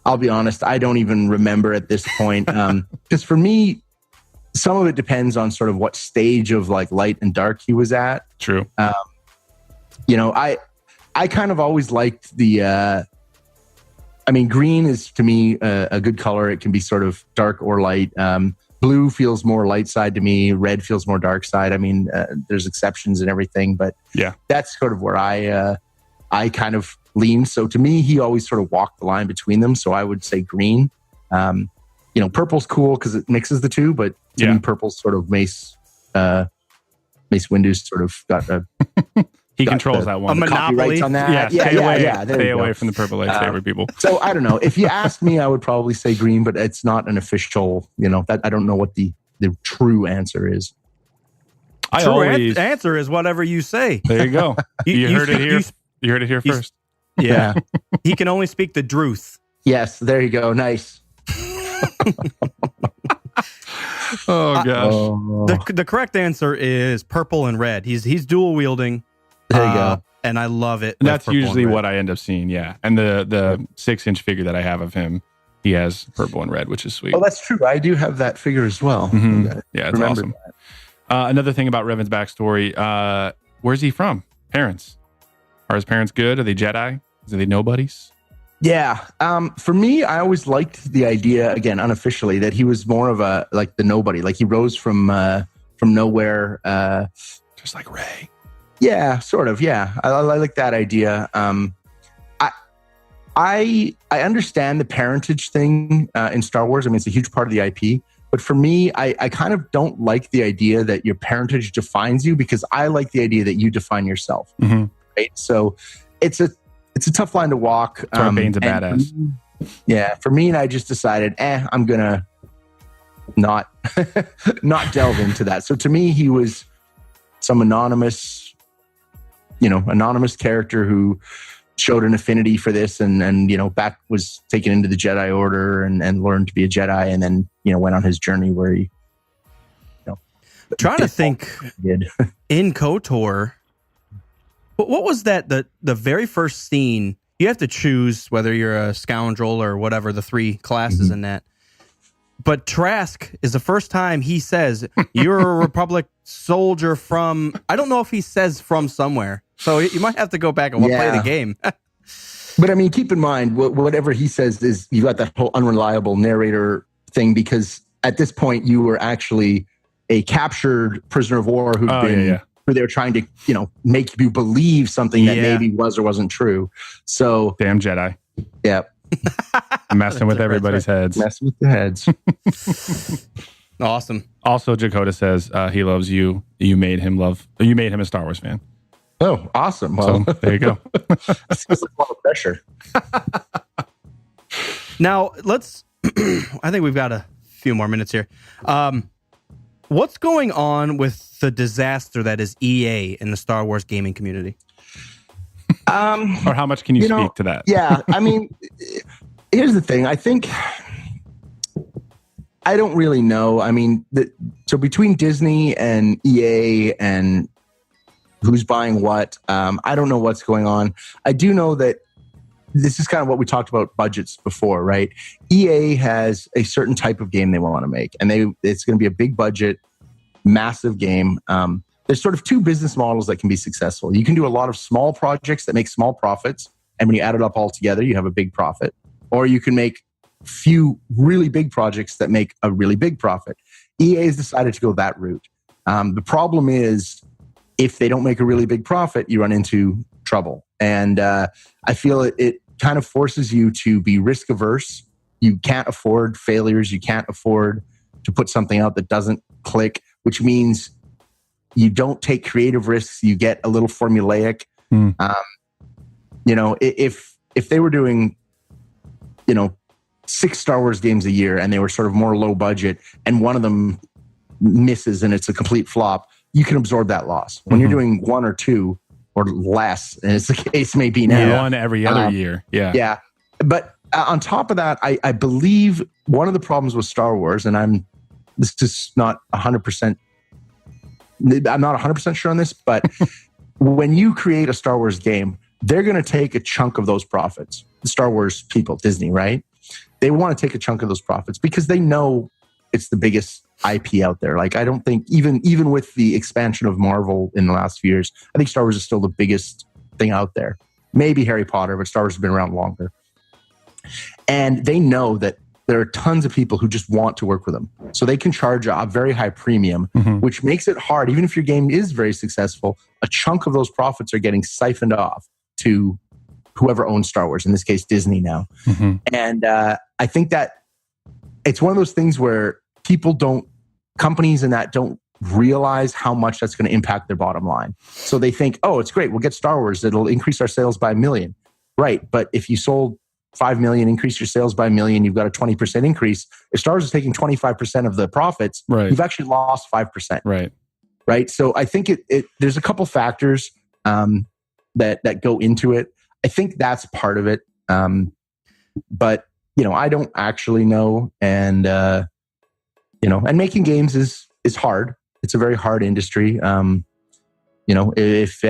I'll be honest, I don't even remember at this point. Because for me, some of it depends on sort of what stage of like light and dark he was at. True. I kind of always liked the green is to me a good color. It can be sort of dark or light. Blue feels more light side to me. Red feels more dark side. I mean, there's exceptions and everything, but that's sort of where I kind of lean. So to me, he always sort of walked the line between them. So I would say green. Purple's cool because it mixes the two, but to me, purple's sort of Mace Windu's sort of got a... He controls that one. A monopoly on that. Stay away from the purple lightsaber, people. So I don't know. If you asked me, I would probably say green, but it's not an official. That I don't know what the true answer is. Answer is whatever you say. There you go. You heard it here. You heard it here first. Yeah. He can only speak the truth. Yes. There you go. Nice. Oh gosh. The correct answer is purple and red. He's dual wielding. There you go. And I love it. And that's usually what I end up seeing. Yeah. And the 6-inch figure that I have of him, he has purple and red, which is sweet. Oh, that's true. I do have that figure as well. Mm-hmm. Yeah, it's awesome. Another thing about Revan's backstory, where's he from? Parents. Are his parents good? Are they Jedi? Are they nobodies? Yeah. For me, I always liked the idea, again, unofficially, that he was more of a, like the nobody. Like he rose from nowhere. Just like Rey. Yeah, sort of. Yeah. I like that idea. I understand the parentage thing in Star Wars. I mean, it's a huge part of the IP. But for me, I kind of don't like the idea that your parentage defines you, because I like the idea that you define yourself. Mm-hmm. Right? So it's a tough line to walk. Bane's a badass. Yeah, for me, and I just decided, I'm gonna not delve into that. So to me, he was some anonymous character who showed an affinity for this, and back was taken into the Jedi Order and learned to be a Jedi, and then went on his journey where he trying to think did. In KotOR. What was that? The very first scene, you have to choose whether you're a scoundrel or whatever, the 3 classes in that. But Trask is the first time he says, you're a Republic soldier from, I don't know if he says from somewhere. So you might have to go back and play the game. But I mean, keep in mind, whatever he says is, you got that whole unreliable narrator thing, because at this point you were actually a captured prisoner of war who they were trying to, make you believe something that maybe was or wasn't true. So damn Jedi. Yeah. Messing with everybody's heads. Messing with the heads. Awesome. Also, Jakota says he loves you. You made him a Star Wars fan. Oh, awesome. Well, so, there you go. That seems like a lot of pressure. Now, I think we've got a few more minutes here. What's going on with the disaster that is EA in the Star Wars gaming community? Or how much can you speak to that? Yeah, I mean, here's the thing. I think I don't really know. I mean, so between Disney and EA and who's buying what, I don't know what's going on. I do know that this is kind of what we talked about budgets before, right? EA has a certain type of game they want to make, and it's going to be a big budget, massive game. There's sort of 2 business models that can be successful. You can do a lot of small projects that make small profits, and when you add it up all together, you have a big profit. Or you can make few really big projects that make a really big profit. EA has decided to go that route. The problem is, if they don't make a really big profit, you run into trouble. And I feel it kind of forces you to be risk averse. You can't afford failures. You can't afford to put something out that doesn't click, which means you don't take creative risks. You get a little formulaic. If they were doing, 6 Star Wars games a year and they were sort of more low budget, and one of them misses and it's a complete flop, you can absorb that loss. When you're doing 1 or 2 or less, and as the case may be now, 1 every other year. Yeah. But on top of that, I believe one of the problems with Star Wars, and this is not 100%, I'm not 100% sure on this, but when you create a Star Wars game, they're going to take a chunk of those profits. The Star Wars people, Disney, right? They want to take a chunk of those profits because they know it's the biggest IP out there. Like, I don't think even with the expansion of Marvel in the last few years, I think Star Wars is still the biggest thing out there. Maybe Harry Potter, but Star Wars has been around longer. And they know that there are tons of people who just want to work with them. So they can charge a very high premium, which makes it hard. Even if your game is very successful, a chunk of those profits are getting siphoned off to whoever owns Star Wars, in this case, Disney now. And I think that it's one of those things where companies and that don't realize how much that's going to impact their bottom line. So they think, oh, it's great. We'll get Star Wars. It'll increase our sales by 1 million. Right. But if you sold 5 million, increase your sales by 1 million, you've got a 20% increase. If Star Wars is taking 25% of the profits, you've actually lost 5%. Right. So I think there's a couple factors that go into it. I think that's part of it. But, I don't actually know. And, and making games is hard. It's a very hard industry. If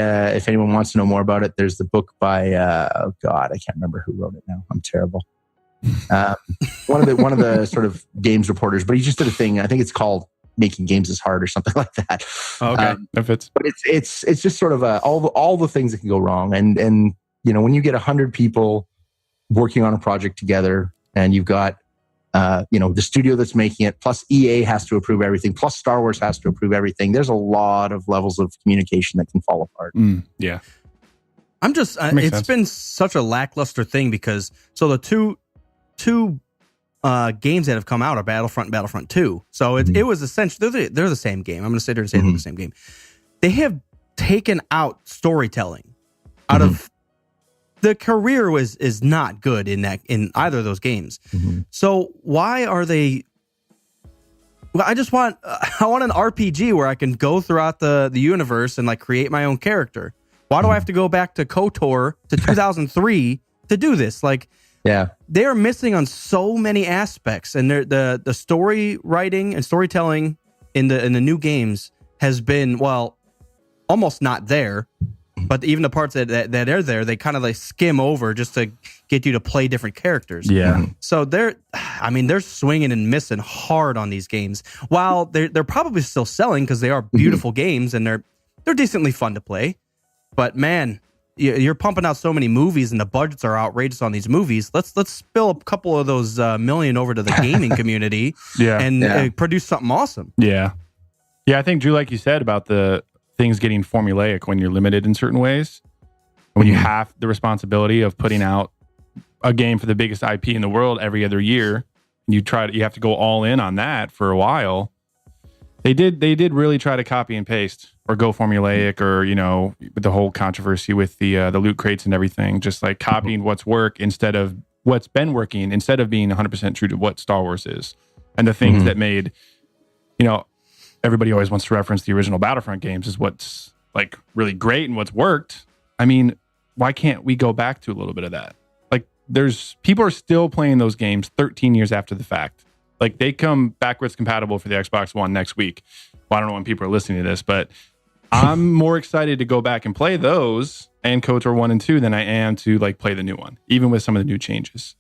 anyone wants to know more about it, there's the book by I can't remember who wrote it now. I'm terrible. One of the sort of games reporters, but he just did a thing. I think it's called "Making Games is Hard" or something like that. Okay, that fits. But it's just sort of all the things that can go wrong, and when you get 100 people working on a project together, and you've got the studio that's making it, plus EA has to approve everything, plus Star Wars has to approve everything. There's a lot of levels of communication that can fall apart. Yeah. I'm just, it's been such a lackluster thing because, so the two games that have come out are Battlefront and Battlefront 2. So it was essentially, they're the same game. I'm going to sit there and say they're the same game. They have taken out storytelling out of, the career is not good in either of those games. So why are they? Well, I want an RPG where I can go throughout the universe and like create my own character. Why do I have to go back to KotOR to 2003 to do this? Like, yeah, they are missing on so many aspects, and the story writing and storytelling in the new games has been almost not there. But even the parts that are there, they kind of like skim over just to get you to play different characters. Yeah. So they're swinging and missing hard on these games. While they're probably still selling because they are beautiful games and they're decently fun to play. But man, you're pumping out so many movies and the budgets are outrageous on these movies. Let's spill a couple of those million over to the gaming community and produce something awesome. Yeah. Yeah, I think, Drew, like you said about the things getting formulaic when you're limited in certain ways, when you have the responsibility of putting out a game for the biggest IP in the world every other year, you have to go all in on that for a while. They did really try to copy and paste or go formulaic, or with the whole controversy with the loot crates and everything, just like copying what's worked instead of what's been working, instead of being 100% true to what Star Wars is and the things that made everybody always wants to reference the original Battlefront games as what's like really great and what's worked. I mean, why can't we go back to a little bit of that? Like, people are still playing those games 13 years after the fact. Like, they come backwards compatible for the Xbox One next week. Well, I don't know when people are listening to this, but I'm more excited to go back and play those and KotOR 1 and 2 than I am to like play the new one, even with some of the new changes.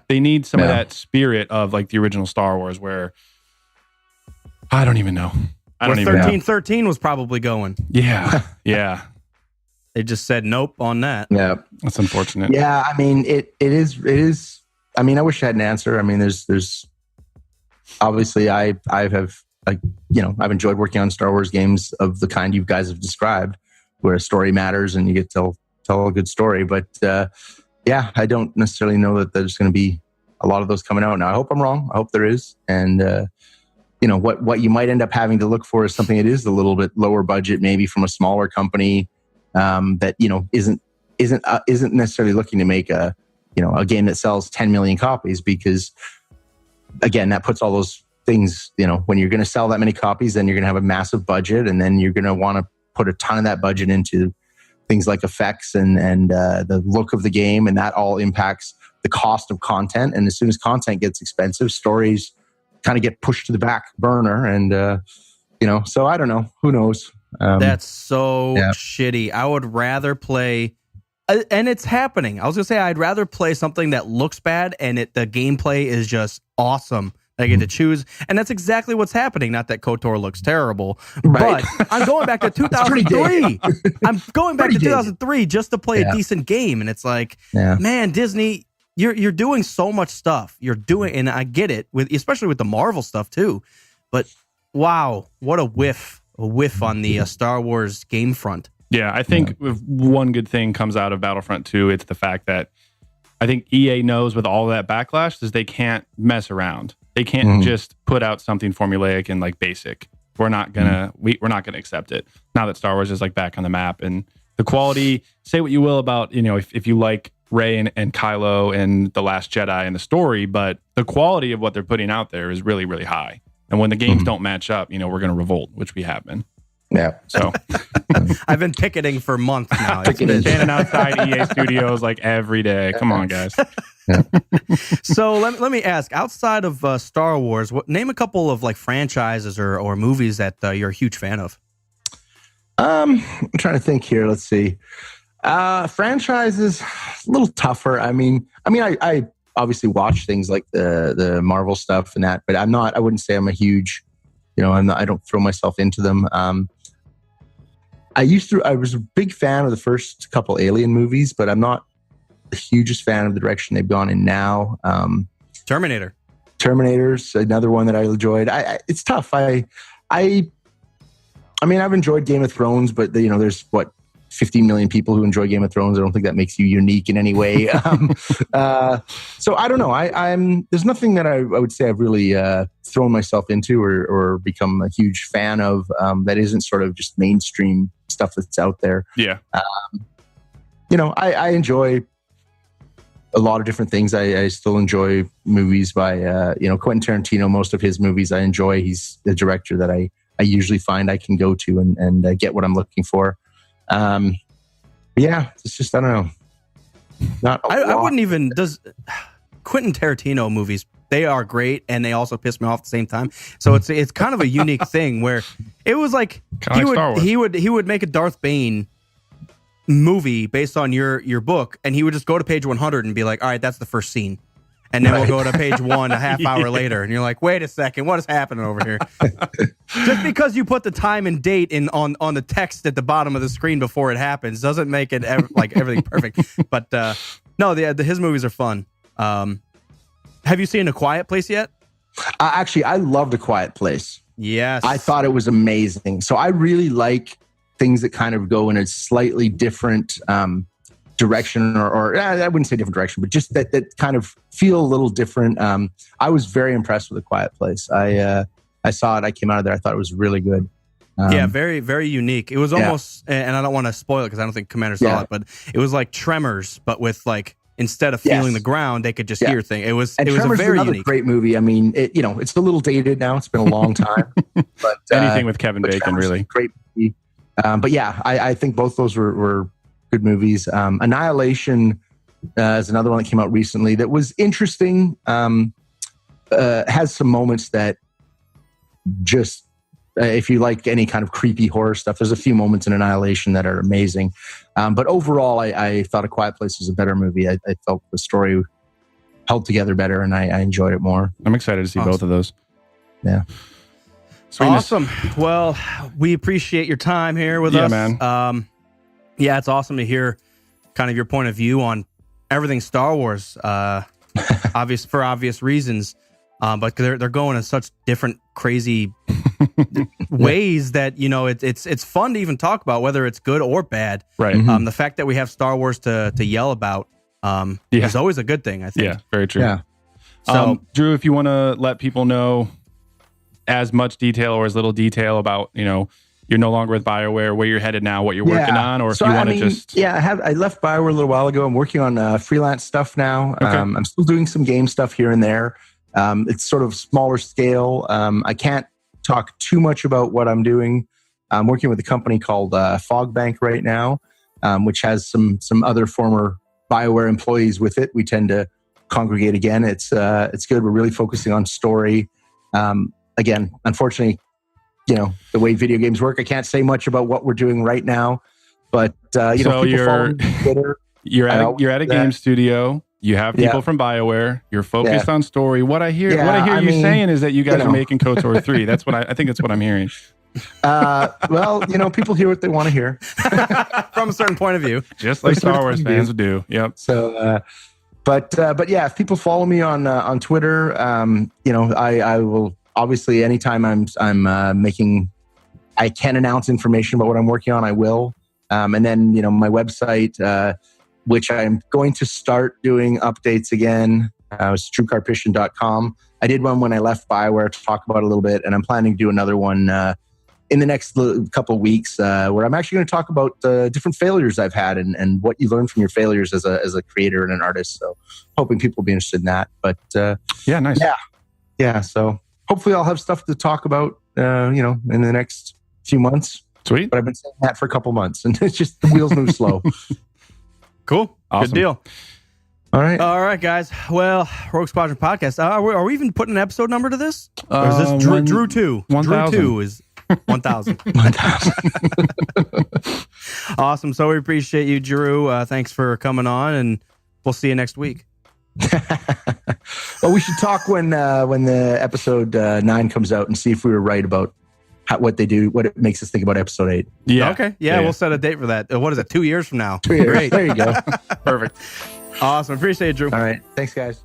They need some of that spirit of like the original Star Wars, where I don't even know. Where 1313 was probably going. Yeah. Yeah. They just said nope on that. Yeah. That's unfortunate. Yeah. I mean, it is. I mean, I wish I had an answer. I mean, there's obviously I've enjoyed working on Star Wars games of the kind you guys have described, where a story matters and you get to tell a good story. But I don't necessarily know that there's going to be a lot of those coming out now. I hope I'm wrong. I hope there is. And, what you might end up having to look for is something that is a little bit lower budget, maybe from a smaller company that isn't necessarily looking to make a game that sells 10 million copies, because again, that puts all those things, when you're going to sell that many copies, then you're going to have a massive budget, and then you're going to want to put a ton of that budget into things like effects and the look of the game, and that all impacts the cost of content. And as soon as content gets expensive, stories kind of get pushed to the back burner, and so I don't know, who knows. That's so shitty. I would rather play, and it's happening. I was gonna say I'd rather play something that looks bad and the gameplay is just awesome. I get to choose, and that's exactly what's happening. Not that KotOR looks terrible, but I'm going back to 2003. I'm going back to 2003 just to play a decent game, and it's like, man, Disney, you're doing so much stuff. You're doing, and I get it, especially with the Marvel stuff too. But wow, what a whiff on the Star Wars game front. Yeah, I think if one good thing comes out of Battlefront 2, it's the fact that I think EA knows with all that backlash is they can't mess around. They can't just put out something formulaic and like basic. We're not gonna accept it now that Star Wars is like back on the map, and the quality. Say what you will about if you like Rey and Kylo and the Last Jedi and the story, but the quality of what they're putting out there is really, really high. And when the games don't match up, we're going to revolt, which we have been. Yeah. So I've been picketing for months now. Standing outside EA Studios like every day. Come on, guys. So let me ask, outside of Star Wars, name a couple of like franchises or movies that you're a huge fan of. I'm trying to think here. Let's see. Franchises, a little tougher. I mean, I obviously watch things like the Marvel stuff and that, but I wouldn't say I'm a huge, I don't throw myself into them. I was a big fan of the first couple Alien movies, but I'm not the hugest fan of the direction they've gone in now. Terminator's another one that I enjoyed. It's tough. I mean, I've enjoyed Game of Thrones, but there's 15 million people who enjoy Game of Thrones. I don't think that makes you unique in any way. So I don't know. There's nothing that I would say I've really thrown myself into or become a huge fan of that isn't sort of just mainstream stuff that's out there. Yeah. I enjoy a lot of different things. I still enjoy movies by Quentin Tarantino. Most of his movies I enjoy. He's the director that I usually find I can go to and get what I'm looking for. It's just, I don't know. Not I wouldn't even, does Quentin Tarantino movies, they are great and they also piss me off at the same time. So it's kind of a unique thing where it was like he would make a Darth Bane movie based on your book, and he would just go to page 100 and be like, all right, that's the first scene. And then we'll go to page 1 a half hour later, and you're like, wait a second, what is happening over here? Just because you put the time and date on the text at the bottom of the screen before it happens doesn't make it everything perfect. But no, his movies are fun. Have you seen A Quiet Place yet? Actually, I loved A Quiet Place. Yes. I thought it was amazing. So I really like things that kind of go in a slightly different direction, or I wouldn't say different direction, but just that kind of feel a little different. I was very impressed with A Quiet Place. I saw it. I came out of there. I thought it was really good. Very, very unique. It was almost, and I don't want to spoil it because I don't think Commander saw it, but it was like Tremors, but with like, instead of feeling the ground, they could just hear things. It was a very unique, great movie. I mean, it's a little dated now. It's been a long time, but anything with Kevin Bacon, Tremors, really great movie. But yeah, I think both those were good movies. Annihilation is another one that came out recently that was interesting. Has some moments that just, if you like any kind of creepy horror stuff, there's a few moments in Annihilation that are amazing. But overall, I thought A Quiet Place was a better movie. I felt the story held together better, and I enjoyed it more. I'm excited to see both of those. Yeah. Sweetness. Awesome. Well, we appreciate your time here with us. Man. It's awesome to hear kind of your point of view on everything Star Wars, for obvious reasons. But they're going in such different, crazy ways that it's fun to even talk about whether it's good or bad. Right. The fact that we have Star Wars to yell about is always a good thing, I think. Yeah, very true. Yeah. So, Drew, if you want to let people know as much detail or as little detail about, you're no longer with BioWare, where you're headed now, what you're working on, or if you want to just... Yeah, I left BioWare a little while ago. I'm working on freelance stuff now. Okay. I'm still doing some game stuff here and there. It's sort of smaller scale. I can't talk too much about what I'm doing. I'm working with a company called Fogbank right now, which has some other former BioWare employees with it. We tend to congregate again. It's good. We're really focusing on story. Again, unfortunately, the way video games work, I can't say much about what we're doing right now. But so people follow me on Twitter. You're at a game studio. You have people from BioWare. You're focused on story. What I hear you saying is that you guys are making KotOR 3. That's what I think that's what I'm hearing. Well, people hear what they want to hear from a certain point of view, just like Star Wars fans would do. Yep. So, but yeah, if people follow me on Twitter, I will obviously anytime I'm making, I can announce information about what I'm working on. I will, and then my website. Which I'm going to start doing updates again. It's drewkarpyshyn.com. I did one when I left BioWare to talk about it a little bit, and I'm planning to do another one in the next couple of weeks where I'm actually going to talk about different failures I've had and what you learn from your failures as a creator and an artist. So hoping people will be interested in that. But yeah, nice. Yeah. So hopefully I'll have stuff to talk about, in the next few months. Sweet. But I've been saying that for a couple months, and it's just the wheels move slow. Cool. Awesome. Good deal. All right, guys. Well, Rogue Squadron Podcast. Are we even putting an episode number to this? Or is this Drew 2? 1,000. Drew 2 is 1,000. 1,000. Awesome. So we appreciate you, Drew. Thanks for coming on, and we'll see you next week. Well, we should talk when the episode 9 comes out and see if we were right about what they do, what it makes us think about episode 8. Yeah. Okay. Yeah, we'll set a date for that. What is it? 2 years from now? 2 years. Great. There you go. Perfect. Awesome. Appreciate it, Drew. All right. Thanks, guys.